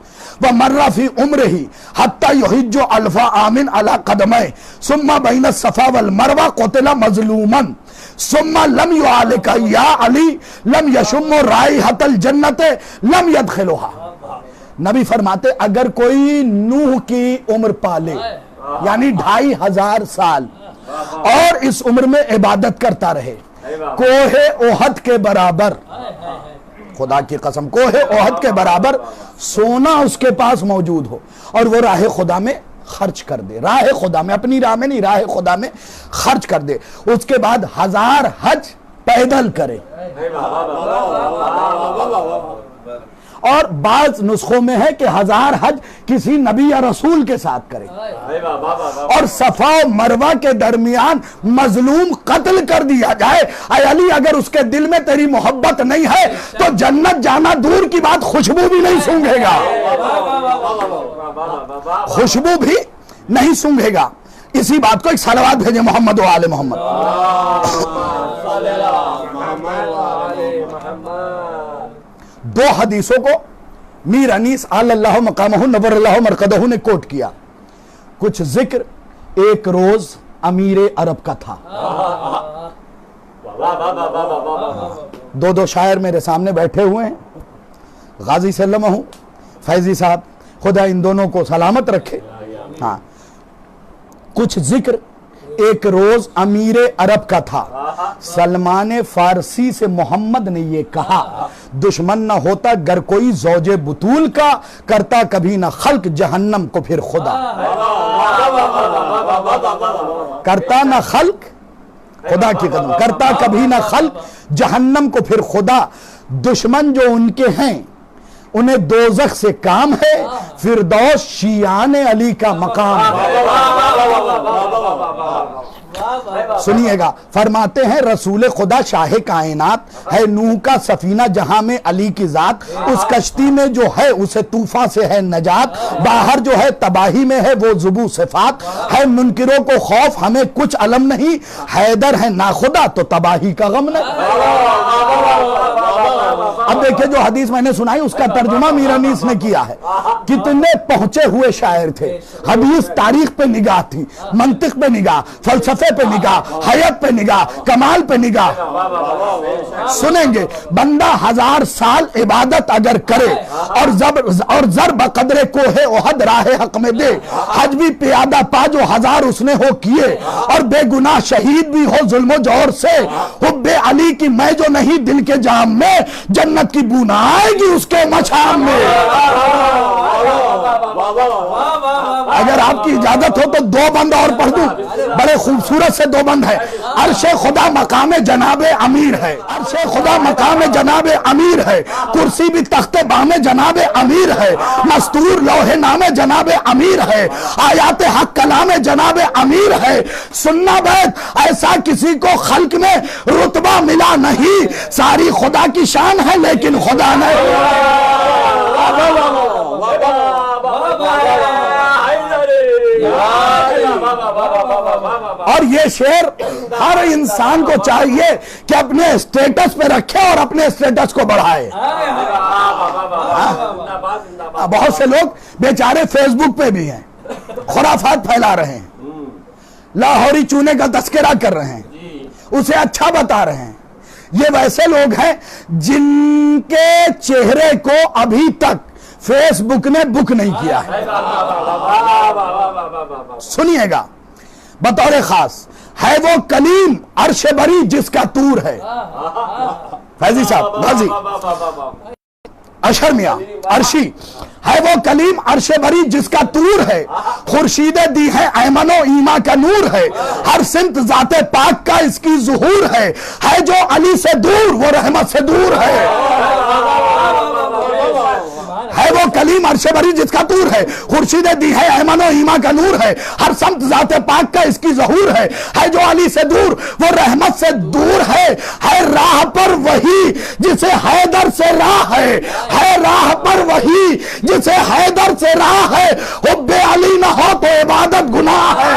व मर्रा फ़ी उम्रिही हत्ता युहिज्जु अल्फ़ा आमिन अला क़दमैहि सुम्मा बैन सफ़ा वल मरवा क़ुतिला मज़लूमन सुम्मा लम युआलिका या अली लम यशुम्मु राइहतल जन्नत लम यदखिलुहा। नबी फरमाते अगर कोई नूह की उम्र पाले यानी 2500 साल और इस उम्र में इबादत करता रहे, कोहे ओहद के बराबर, खुदा की कसम कोहे ओहद के बराबर सोना उसके पास मौजूद हो और वो राह खुदा में खर्च कर दे, राह खुदा में, अपनी राह में नहीं, राह खुदा में खर्च कर दे, उसके बाद 1000 हज पैदल करे। और बाज नुस्खों में है कि 1000 हज किसी नबी या रसूल के साथ करे और सफा और मरवा के दरमियान मजलूम कत्ल कर दिया जाए। ऐ अली अगर उसके दिल में तेरी मोहब्बत नहीं है तो जन्नत जाना दूर की बात, खुशबू भी नहीं सूंघेगा, खुशबू भी नहीं सूंघेगा। इसी बात को एक सलवात भेजे मोहम्मद व आले मोहम्मद। दो हदीसों को मीर अनीस अल्लाह मकामहु नव्वरल्लाहु मरकदहु ने कोट किया। कुछ जिक्र एक रोज अमीर अरब का था। दो शायर मेरे सामने बैठे हुए हैं, गाजी सल्लमहु फैजी साहब, खुदा इन दोनों को सलामत रखे। हाँ, कुछ जिक्र एक रोज अमीर अरब का था। सलमान फारसी से मोहम्मद ने ये कहा, दुश्मन न होता गर कोई ज़ौजे बुतूल का, करता कभी न खल्क जहन्नम को फिर खुदा। करता न खल्क, खुदा की कदम, करता कभी न खल्क जहन्नम को फिर खुदा। दुश्मन जो उनके हैं उन्हें दोज़ख से काम है, फिरदौस शियान अली का मकाम है। सुनिएगा, फरमाते हैं रसूल खुदा शाह कायनात है, नूह का सफीना जहां में अली की जात। उस कश्ती में जो है उसे तूफान से है नजात, बाहर जो है तबाही में है वो जुबू सिफात है। मुनकिरों को खौफ हमें कुछ अलम नहीं, हैदर है नाखुदा तो तबाही का गम नहीं। अब देखिए जो हदीस मैंने सुनाई उसका तर्जुमा मीर अनीस ने किया है। कितने पहुंचे हुए शायर थे। हदीस तारीख पे निगाह थी, मंतिक पे निगाह, फलसफे पे निगाह, हयात पे निगाह, कमाल पे निगाह। सुनेंगे, बंदा 1000 साल इबादत अगर करे और जर बकदरे कोहे ओहद राहे हक में दे, हज भी प्यादा पा जो 1000 उसने हो किए, और बेगुनाह शहीद भी हो जुल्म जौर से, हुब्बे अली की मैं जो नहीं दिल के जाम में, जन्नत की बूना आएगी उसके मशाम में। अगर आपकी इजाजत हो तो 2 बंद और पढ़ दूं, बड़े खूबसूरत से 2 बंद है। अर्शे खुदा मकामे जनाबे अमीर है, अर्शे खुदा मकामे जनाबे अमीर है, कुर्सी भी तख्ते बामे जनाबे अमीर है, मस्तूर लौहे नामे जनाबे अमीर है, आयाते हक कलामे जनाबे अमीर है। सुन्ना बैत ऐसा किसी को खल्क में रुतबा मिला नहीं, सारी खुदा की शान है लेकिन खुदा नहीं। और ये शेर हर इंसान को चाहिए कि अपने स्टेटस पे रखे और अपने स्टेटस को बढ़ाए। बहुत से लोग बेचारे फेसबुक पे भी हैं, खुराफात फैला रहे हैं, लाहौरी चूने का तस्करा कर रहे हैं, उसे अच्छा बता रहे हैं। ये वैसे लोग हैं जिनके चेहरे को अभी तक फेसबुक ने बुक नहीं किया है। सुनिएगा, बतौर खास है वो कलीम अर्श बरी जिसका तूर है। फैजी साहब गाजी अशर मियां अर्शी है वो कलीम अर्श बरी जिसका तूर है, खुर्शीदे दी है ऐमनो ईमा का नूर है, हर सिमत जाते पाक का इसकी ज़ुहूर है जो अली से दूर वो रहमत से दूर है वो कलीम अर्श बरी जिसका तूर है, खुर्शीदे दी है ऐमनो ईमा का नूर है, हर सिमत जाते पाक का इसकी ज़ुहूर है जो अली से दूर वो रहमत से दूर है राह पर वही जिसे हैदर से राह है राह पर वही जिसे हैदर से राह है, हुब्बे अली न हो तो इबादत गुनाह है,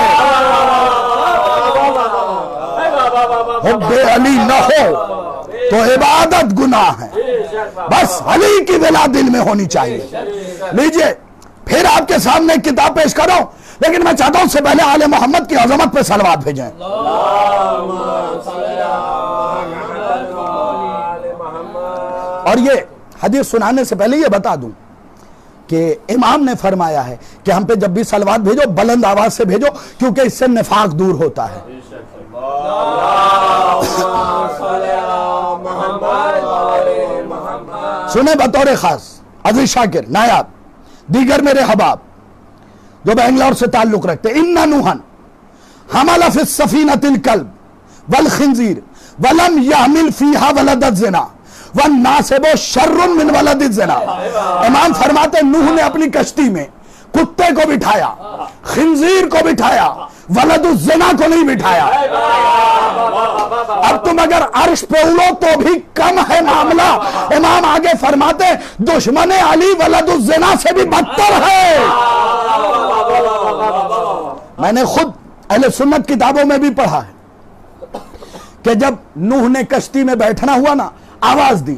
हुब्बे अली न हो तो इबादत गुनाह है। बस अली की विला दिल में होनी चाहिए। लीजिए, फिर आपके सामने एक किताब पेश कर रहा हूं, लेकिन मैं चाहता हूं उससे पहले आले मोहम्मद की अजमत पे सलवात भेजें। और ये हदीस सुनाने से पहले ये बता दूं कि इमाम ने फरमाया है कि हम पे जब भी सलवात भेजो बुलंद आवाज से भेजो, क्योंकि इससे निफाक दूर होता है। सुने बतौर खास अजीज शाकिर नायाब दीगर मेरे हबाब जो बेंगलोर से ताल्लुक रखते, इन्ना नूहन हमला फिस सफीनतिल कल्ब वल खिंजीर वलम यहमिल फीहा वलदत ज़िना वन नासिबो शर्रुन मिन वलदित ज़िना। इमाम फरमाते नूह ने अपनी कश्ती में कुत्ते को बिठाया, खिंजीर को बिठाया, वलदुल ज़िना को नहीं बिठाया। अब तुम अगर अर्श पे उड़ो तो भी कम है मामला। इमाम आगे फरमाते दुश्मन अली वलदुल ज़िना से भी बदतर है। मैंने खुद अहले सुन्नत किताबों में भी पढ़ा है कि जब नूह ने कश्ती में बैठना हुआ ना, आवाज दी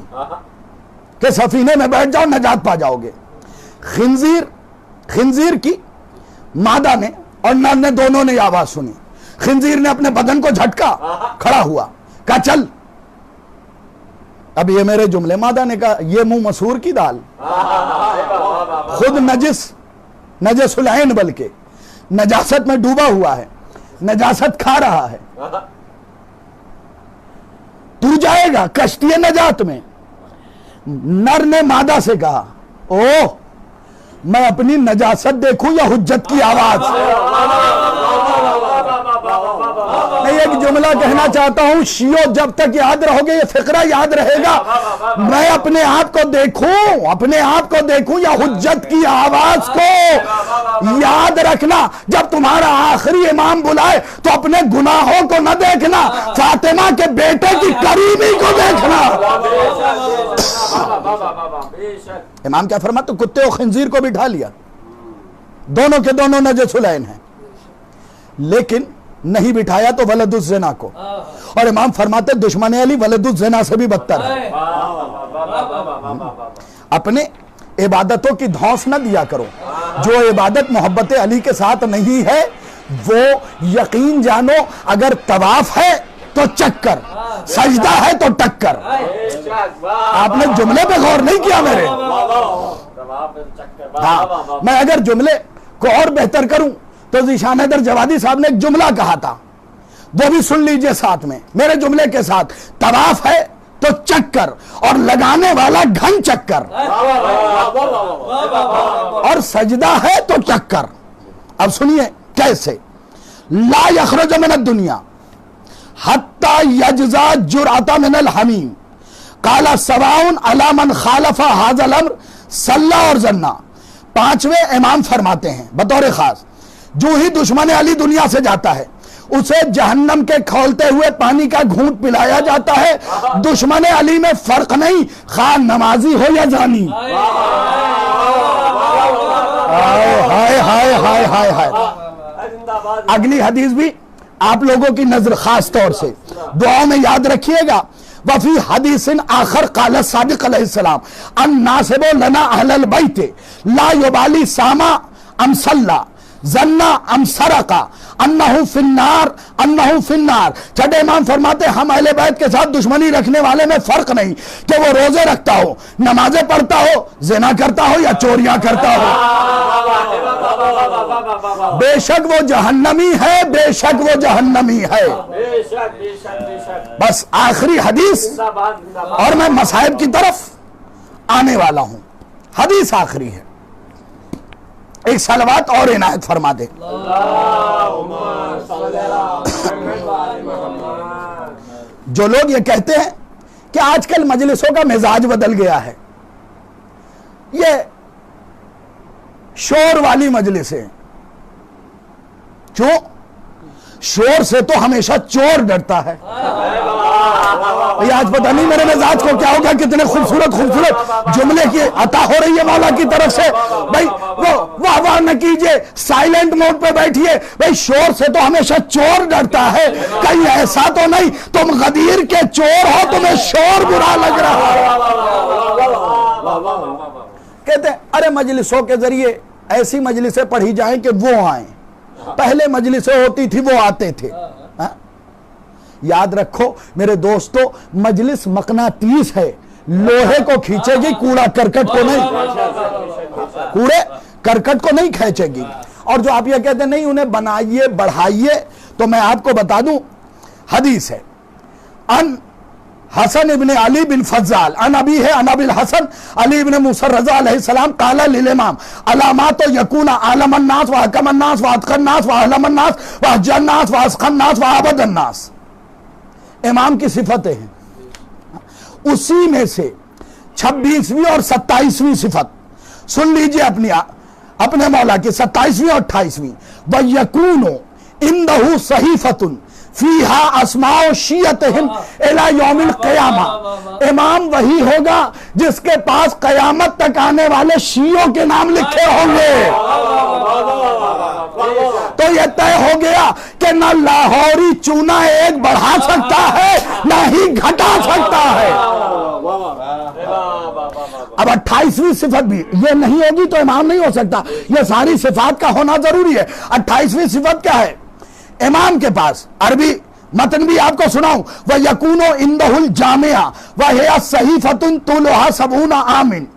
कि सफीने में बैठ जाओ, नजात पा जाओगे। खिंजीर की मादा ने और नर ने दोनों ने आवाज सुनी। खिंजीर ने अपने बदन को झटका, खड़ा हुआ, कहा चल। अब ये मेरे जुमले, मादा ने कहा ये मुंह मसूर की दाल, खुद नजसुल ऐन बल्कि नजासत में डूबा हुआ है, नजासत खा रहा है, तू जाएगा कश्ती नजात में। नर ने मादा से कहा ओह मैं अपनी नजासत देखूं या हुज्जत की आवाज। मैं एक जुमला कहना चाहता हूं, शियो जब तक याद रहोगे ये फिक्रा याद रहेगा। मैं अपने आप को देखूं या हुज्जत की आवाज को। याद रखना, जब तुम्हारा आखिरी इमाम बुलाए तो अपने गुनाहों को न देखना, फातिमा के बेटे की करीबी को देखना। इमाम क्या फरमाते, तो कुत्ते और खंजीर को बिठा लिया, दोनों के दोनों नजसुल ऐन हैं, लेकिन नहीं बिठाया तो वलदुल ज़िना को। और इमाम फरमाते दुश्मन अली वलदुल ज़िना से भी बदतर है। अपने इबादतों की धौंस न दिया करो। जो इबादत मोहब्बत अली के साथ नहीं है वो यकीन जानो, अगर तवाफ है तो चक्कर, सजदा है तो टक्कर। आपने जुमले पे गौर नहीं किया मेरे। हाँ, मैं अगर जुमले को और बेहतर करूं तो ज़ीशान हैदर जवादी साहब ने एक जुमला कहा था, वो भी सुन लीजिए साथ में मेरे जुमले के साथ। तवाफ है तो चक्कर और लगाने वाला घन चक्कर, और सजदा है तो चक्कर। अब सुनिए कैसे। ला यखरुज मिन दुनिया हत्ता यजजा जुरअता मिनल हमीम काला सवाउन अला मन खालफा हाज़ल अम्र सल्ला और जन्ना। पांचवें इमाम फरमाते हैं बतौर खास, जो ही दुश्मन अली दुनिया से जाता है उसे जहन्नम के खौलते हुए पानी का घूंट पिलाया जाता है। दुश्मन अली में फर्क नहीं, खान नमाजी हो या जानी। हाय हाय हाय हाय हाय। अगली हदीस भी आप लोगों की नजर खास तौर से दुआओं में याद रखिएगा। वफी हदीसिन आखिर काला सादिक अलैहिस्सलाम अन्नासिबो लना अहलल बैत ला युबाली सामा अम सल्ला जन्ना अम सरका अन्नहु फिन्नार। छठे इमाम फरमाते हम अहले बैत के साथ दुश्मनी रखने वाले में फर्क नहीं कि वो रोजे रखता हो, नमाजें पढ़ता हो, ज़िना करता हो या चोरियां करता हो। बेशक वो जहन्नमी है, बेशक वो जहन्नमी है। बस आखिरी हदीस और मैं मसाइब की तरफ आने वाला हूं। हदीस आखिरी है, एक सलवात और इनायत फरमा दे। जो लोग ये कहते हैं कि आजकल मजलिसों का मिजाज बदल गया है, ये शोर वाली मजलिसें, क्यों? शोर से तो हमेशा चोर डरता है। भाई आज पता नहीं मेरे मिजाज को क्या हो गया, कितने खूबसूरत खूबसूरत जुमले की अता हो रही है मौला की तरफ से। भाई वो वाह वाह न कीजिए, साइलेंट मोड पे बैठिए। भाई शोर से तो हमेशा चोर डरता है, कहीं ऐसा तो नहीं तुम गदीर के चोर हो, तुम्हें शोर बुरा लग रहा है। कहते हैं अरे मजलिसों के जरिए ऐसी मजलिसें पढ़ी जाएं कि वो आए, पहले मजलिसें होती थी वो आते थे। याद रखो मेरे दोस्तों, मजलिस मकनातीस है, लोहे को खींचेगी, कूड़ा करकट को नहीं, कूड़े करकट को नहीं खींचेगी। और जो आप ये कहते नहीं उन्हें बनाइए बढ़ाइए, तो मैं आपको बता दूं हदीस है, अन हसन इब्न अली बिन फज्जाल अन अबी है अन अबिल हसन अली इब्न मूसा रज़ा अलैहिस्सलाम काला लिल इमाम अलामात यकूना आलमन नास व हकमन नास व अतकन नास व अहलमन नास व अजन नास व असखन नास व अबदन नास। इमाम की सिफतें हैं, उसी में से 26वीं और 27वीं सिफत सुन लीजिए अपने मौला की, 27वीं और 28वीं। व यकूनो इंदहु सहीफतुन फीहा अस्माओ शियतहिम इला यौमिल क़ियामा। इमाम वही होगा जिसके पास कयामत तक आने वाले शियों के नाम लिखे होंगे। तो यह तय हो गया कि न लाहौरी चूना एक बढ़ा सकता है न ही घटा सकता है। अब 28वीं सिफत भी ये नहीं होगी तो इमाम नहीं हो सकता, यह सारी सिफात का होना जरूरी है। 28वीं सिफत क्या है? इमाम के पास अरबी मतन भी आपको सुनाऊं, वह यकूनो इंदहुल जामिया वह सहीफतुन तुलुहा सबूना आमिन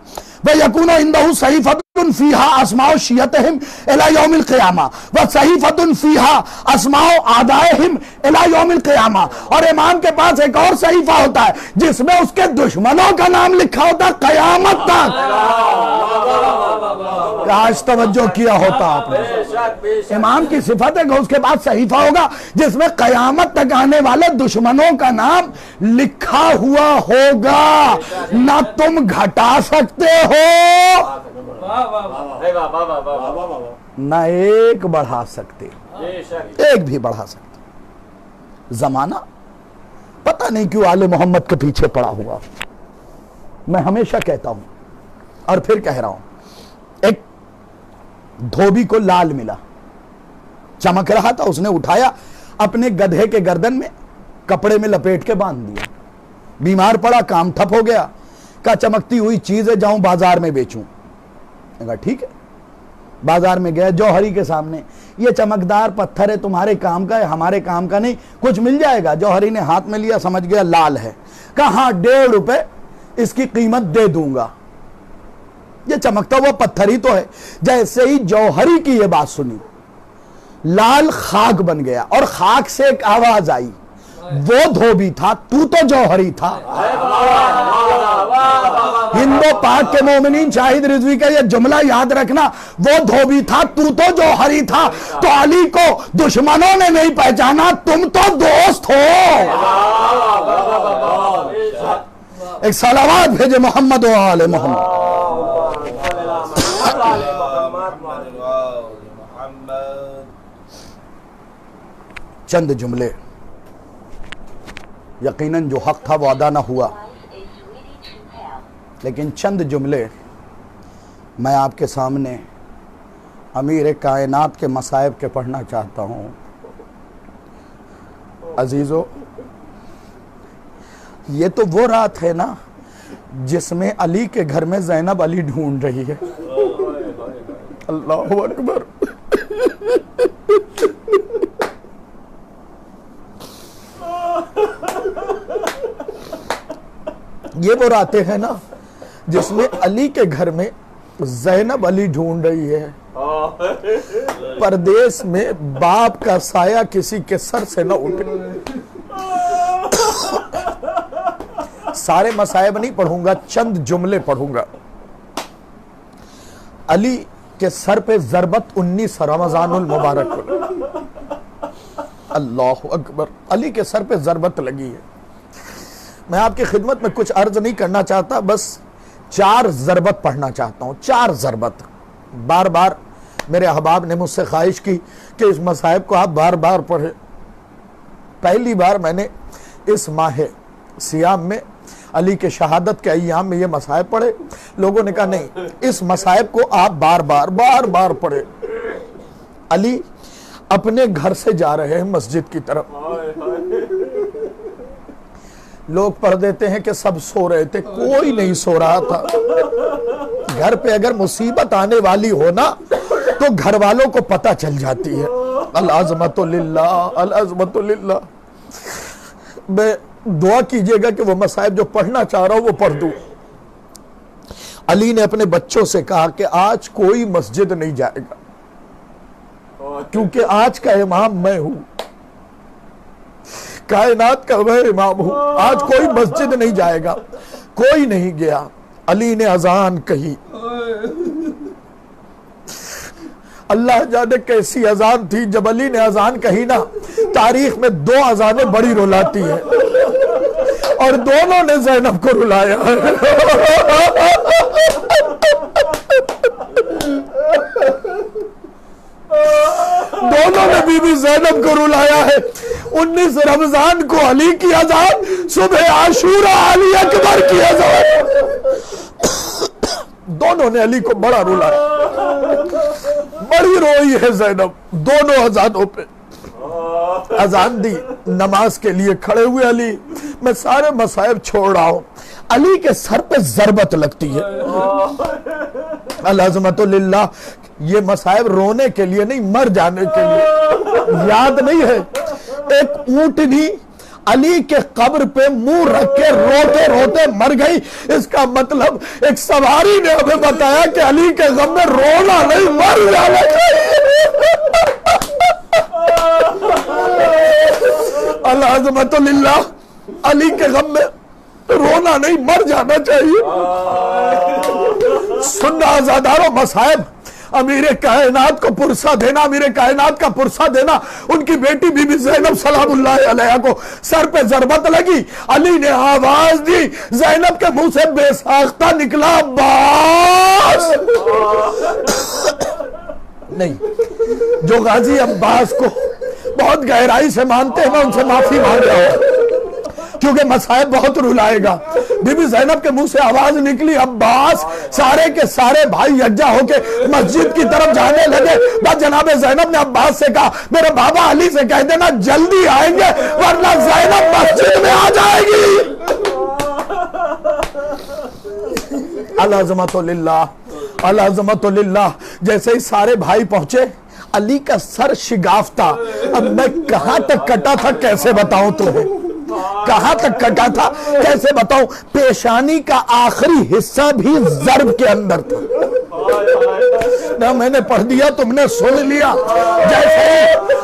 वह यकूनो इंदहु सहीफतुन फीहा अस्माउ शियतहिम इला यौमिल क़ियामा व सहीफतुन फीहा अस्माउ आदाइहिम इला यौमिल क़ियामा। और इमाम के पास एक और सहीफा होता है जिसमें उसके दुश्मनों का नाम लिखा होता है क़यामत तक। काश तवज्जो किया होता आपने। इमाम की सिफत है कि उसके पास सहीफा होगा जिसमें कयामत तक आने वाले दुश्मनों का नाम लिखा हुआ होगा। ना तुम घटा सकते हो ना एक बढ़ा सकते, एक भी बढ़ा सकते। जमाना पता नहीं क्यों आले मोहम्मद के पीछे पड़ा हुआ। मैं हमेशा कहता हूं और फिर कह रहा हूं, एक धोबी को लाल मिला, चमक रहा था, उसने उठाया, अपने गधे के गर्दन में कपड़े में लपेट के बांध दिया। बीमार पड़ा, काम ठप हो गया, कहा चमकती हुई चीज है, जाऊं बाजार में बेचूं। कहा ठीक है। बाजार में गया, जौहरी के सामने, ये चमकदार पत्थर है, तुम्हारे काम का है, हमारे काम का नहीं, कुछ मिल जाएगा। जौहरी ने हाथ में लिया, समझ गया लाल है। कहा हाँ, 1.5 रुपए इसकी कीमत दे दूंगा। ये चमकता हुआ पत्थर ही तो है। जैसे ही जौहरी की ये बात सुनी, लाल खाक बन गया और खाक से एक आवाज आई, वो धोबी था, तू तो जौहरी था। हिंदो पाक के मोमिनीन शाहिद रिजवी का ये जुमला याद रखना, वो धोबी था, तू तो जौहरी था। तो अली को दुश्मनों ने नहीं पहचाना, तुम तो दोस्त हो। एक सलावत भेजे मोहम्मद व आले मोहम्मद। चंद जुमले, यकीनन जो हक था वो अदा ना हुआ, लेकिन चंद जुमले मैं आपके सामने अमीर कायनात के मसाइब के पढ़ना चाहता हूं। अजीजों, ये तो वो रात है ना जिसमें अली के घर में ज़ैनब अली ढूंढ रही है। अल्लाहु अकबर। ये वो रातें हैं ना जिसमें अली के घर में ज़ैनब अली ढूंढ रही है। परदेश में बाप का साया किसी के सर से न उठे। सारे मसाइब नहीं पढ़ूंगा, चंद जुमले पढ़ूंगा। अली के सर पे ज़रबत 19 रमज़ानुल मुबारक। अल्लाहु अकबर। अली के सर पे ज़रबत लगी है। मैं आपकी खिदमत में कुछ अर्ज नहीं करना चाहता, बस 4 ज़रबत पढ़ना चाहता हूँ। 4 ज़रबत। बार बार मेरे अहबाब ने मुझसे ख्वाहिश की कि इस मसाइब को आप बार बार पढ़े। पहली बार मैंने इस माह सियाम में, अली के शहादत के अय्याम में ये मसाइब पढ़े। लोगों ने कहा नहीं, इस मसाइब को आप बार बार पढ़े। अली अपने घर से जा रहे हैं मस्जिद की तरफ, लोग पढ़ देते हैं कि सब सो रहे थे, कोई नहीं सो रहा था। घर पे अगर मुसीबत आने वाली हो ना तो घर वालों को पता चल जाती है। अल अज़मतु लिल्लाह, अल अज़मतु लिल्लाह। मैं दुआ कीजिएगा कि वो मसाइब जो पढ़ना चाह रहा हूं वो पढ़ दूं। अली ने अपने बच्चों से कहा कि आज कोई मस्जिद नहीं जाएगा, क्योंकि आज का इमाम मैं हूं, कायनात का मैं इमाम हूं। आज कोई मस्जिद नहीं जाएगा। कोई नहीं गया। अली ने अजान कही। अल्लाह जाने कैसी अजान थी। जब अली ने अजान कही ना, तारीख में 2 अजानें बड़ी रुलाती है और दोनों ने ज़ैनब को रुलाया। दोनों ने बीबी ज़ैनब को रुलाया है। 19 रमजान को अली की अजान, सुबह आशूरा अली अकबर की अजान। दोनों ने अली को बड़ा रुलाया। बड़ी रोई है ज़ैनब दोनों अजानों पे। अजान दी, नमाज के लिए खड़े हुए अली। मैं सारे मसाइब छोड़ रहा हूं। अली के सर पे जरबत लगती है। अल-अज़मतु लिल्लाह। ये मसाइब रोने के लिए नहीं, मर जाने के लिए। याद नहीं है, एक ऊंटनी अली के कब्र पे मुंह रख के रोते रोते मर गई। इसका मतलब एक सवारी ने हमें बताया कि अली के गम में रोना नहीं, मर जाना चाहिए। अल-अज़मतु लिल्लाह। अली के गम में रोना नहीं, मर जाना चाहिए। सुन्ना आजादारों, मसाइब अमीर कायनात को पुरसा देना, अमीर कायनात का पुरसा देना। उनकी बेटी बीबी ज़ैनब सलामुल्लाह अलैहा को सर पे जरबत लगी। अली ने आवाज दी, ज़ैनब के मुंह से बेसाख्ता निकला, अब्बास। नहीं, जो गाजी अब्बास को बहुत गहराई से मानते हैं, मैं उनसे माफी मांग रहा हूं, क्योंकि मसाइब बहुत रुलाएगा। बीबी ज़ैनब के मुंह से आवाज निकली, अब्बास। सारे के सारे भाई यज्जा होके मस्जिद की तरफ जाने लगे। बस जनाब ज़ैनब ने अब्बास से कहा, मेरे बाबा अली से कह देना जल्दी आएंगे, वरना ज़ैनब मस्जिद में आ जाएगी। अल-अज़मतु लिल्लाह, अल-अज़मतु लिल्लाह। जैसे ही सारे भाई पहुंचे, अली का सर शिगाफ्ता। अब मैं कहां तक कटा था कैसे बताऊं तुम्हें, कहां तक कटा था कैसे बताऊं। पेशानी का आखिरी हिस्सा भी जर्ब के अंदर था ना। मैंने पढ़ दिया, तुमने सुन लिया। जैसे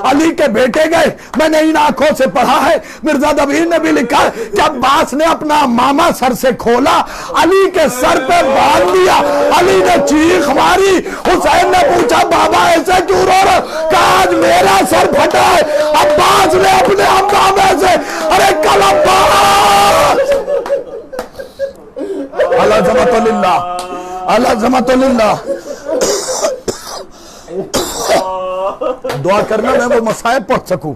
अली के बेटे गए, मैंने इन आंखों से पढ़ा है। मिर्जा दबीर ने भी लिखा है कि अब्बास ने अपना मामा सर से खोला, अली के सर पे बांध दिया। अली ने चीख मारी। हुसैन ने पूछा, बाबा ऐसे क्यों रो रहे? कहा, आज मेरा सर फटा है। अब्बास ने अपने अब्बा में से, अरे कल अब्बास। अल-अज़मतु लिल्लाह, अल-अज़मतु लिल्लाह। दुआ करना मैं वो मसाइब पढ़ सकूं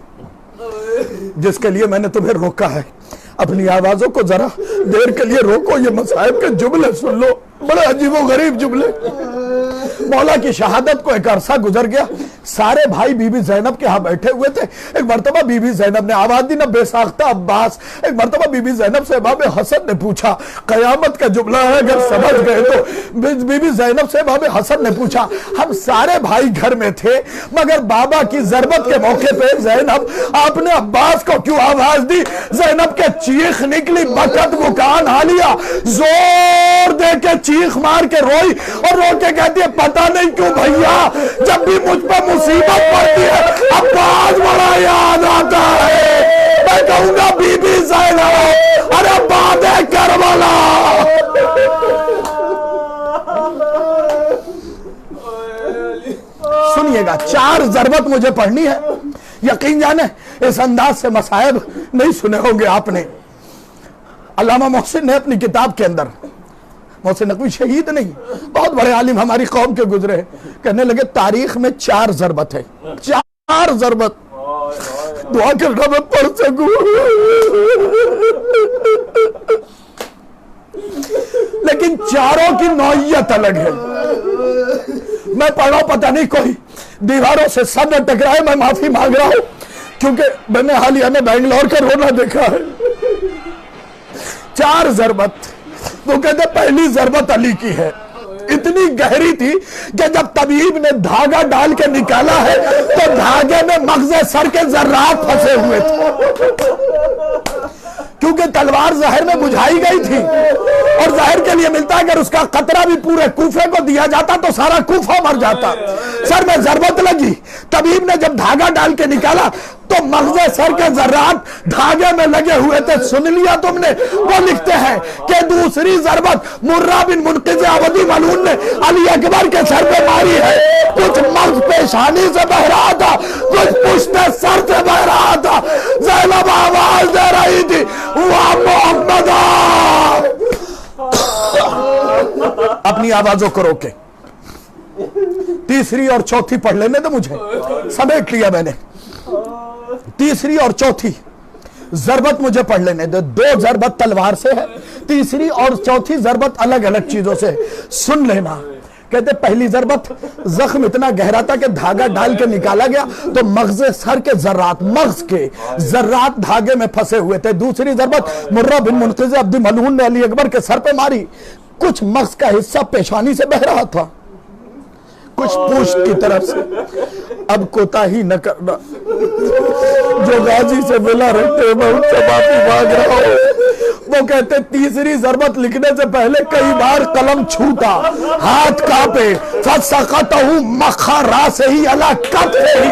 जिसके लिए मैंने तुम्हें रोका है। अपनी आवाजों को जरा देर के लिए रोको। ये मसाइब के जुमले सुन लो, बड़े अजीबो गरीब जुमले। मौला की शहादत को एक अरसा गुजर गया। सारे भाई बीबी ज़ैनब के यहाँ बैठे हुए थे। एक मर्तबा बीबी ज़ैनब ने आवाज दी, ना बेसाख्ता अब्बास। एक मर्तबा बीबी ज़ैनब से इमाम हसन ने पूछा, कयामत का जुमला है, अगर समझ गए तो। बीबी ज़ैनब से इमाम हसन ने पूछा, हम सारे भाई घर में थे, मगर बाबा की ज़रबत के मौके पे ज़ैनब आपने अब्बास को क्यों आवाज दी? ज़ैनब के चीख निकली, बकत मुकान हालिया, जोर दे के चीख मार के रोई और रो के कहती है, पता नहीं क्यों भैया, जब भी मुझ पर मुसीबत पड़ती है अब्बास बड़ा याद आता है। मैं कहूंगा बीबी ज़ैनब, अरे बात है करबला। सुनिएगा, 4 ज़रबत मुझे पढ़नी है। यकीन जाने इस अंदाज से मसाइब नहीं सुने होंगे आपने। अल्लामा मोहसिन ने अपनी किताब के अंदर, मोहसिन नकवी शहीद नहीं, बहुत बड़े आलिम हमारी कौम के गुजरे, कहने लगे तारीख में 4 ज़रबत है, 4 ज़रबत। दुआ करना मैं पढ़ सकूं। लेकिन चारों की नौइयत अलग है। मैं पढ़ रहा हूं, पता नहीं कोई दीवारों से सर न टकराए, मैं माफी मांग रहा हूं, क्योंकि मैंने हालिया में बैंगलोर का रोना देखा है। 4 ज़रबत, वो कहते पहली ज़रबत अली की है, इतनी गहरी थी कि जब तबीब ने धागा डाल के निकाला है तो धागे में मग़ज़ सर के ज़र्रात फंसे हुए थे, क्योंकि तलवार जहर में बुझाई गई थी और जहर के लिए मिलता है, अगर उसका खतरा भी पूरे कूफे को दिया जाता तो सारा कूफा मर जाता। सर में ज़रबत लगी, तबीब ने जब धागा डाल के निकाला तो मग़ज़ सर के ज़र्रात धागे में लगे हुए थे। सुन लिया तुमने? वो लिखते हैं कि दूसरी ज़रबत मुर्रा बिन मुनक़िज़ अवधी मलून ने अली अकबर के सर पे मारी है। कुछ मग़ज़ पेशानी से बह रहा था, कुछ पुश्ते सर से बह रहा था। ज़ैनब आवाज दे रही थी, वाह मोहम्मद। अपनी आवाजों को रोके, तीसरी और चौथी पढ़ लेने तो मुझे समेट लिया मैंने। तीसरी और चौथी ज़रबत मुझे पढ़ लेने दो। 2 ज़रबत तलवार से है, तीसरी और चौथी ज़रबत अलग अलग चीजों से। सुन लेना। कहते पहली ज़रबत जख्म इतना गहरा था कि धागा डाल के निकाला गया तो मग़ज़ सर के ज़र्रात, मग़ज़ के ज़र्रात धागे में फंसे हुए थे। दूसरी ज़रबत मुर्रा बिन मुनक़िज़ अब्दी मलून ने अली अकबर के सर पे मारी। कुछ मग़ज़ का हिस्सा पेशानी से बह रहा था, कुछ पूछ की तरफ से। अब कोताही न करना, जो गाजी से मिला रहते मैं उनसे माफी मांग रहा हूं। वो कहते तीसरी ज़रबत लिखने से पहले कई बार कलम छूटा, हाथ कांपे। फसक़तहु मखरा से ही अला कफ ही,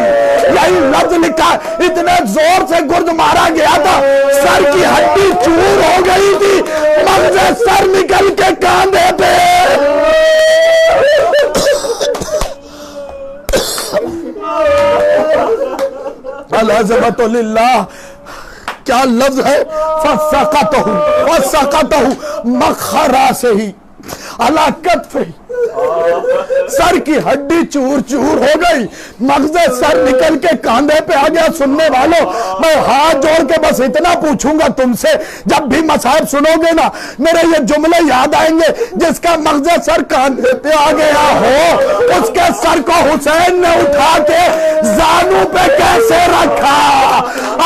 यही लफ्ज लिखा। इतने जोर से गुर्द मारा गया था, सर की हड्डी चूर हो गई थी, मग़ज़ सर निकल के कांधे पे। अल्लाह, क्या लफ्ज है? फसक़तहु मखरा से ही अला कत्फ़ी, सर की हड्डी चूर चूर हो गई, मग़ज़ सर निकल के कांधे पे आ गया। सुनने वालों, मैं हाथ जोड़ के बस इतना पूछूंगा तुमसे, जब भी मसाइब सुनोगे ना, मेरे ये जुमले याद आएंगे। जिसका मग़ज़ सर कांधे पे आ गया हो, उसके सर को हुसैन ने उठा के जानू पे कैसे रखा?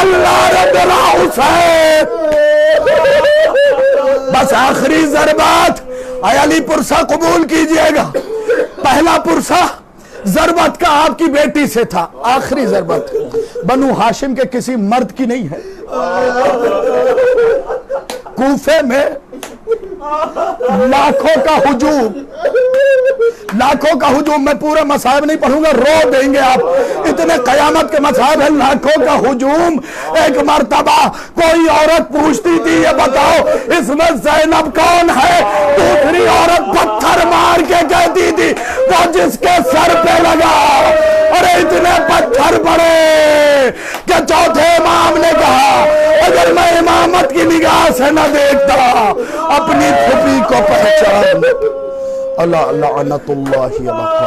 अल्लाह रब्बुल हुसैन। बस आखिरी ज़रबत अली पुरसा कबूल कीजिएगा। पहला पुरसा ज़रबत का आपकी बेटी से था, आखिरी ज़रबत बनु हाशिम के किसी मर्द की नहीं है। कूफे में लाखों का हुजूम, मैं पूरा मसाइब नहीं पढ़ूंगा, रो देंगे आप। इतने कयामत के मसाइब है, लाखों का हुजूम। एक मर्तबा कोई औरत पूछती थी, ये बताओ इसमें ज़ैनब कौन है? दूसरी औरत पत्थर मार के कहती थी, वो जिसके सर पे लगा। अरे इतने पत्थर पड़े कि चौथे इमाम ने कहा, अगर मैं इमामत की निगाह से न देखता अपनी फूफी को पहचान। अल्लाह लानतुल्लाहि अलैहि।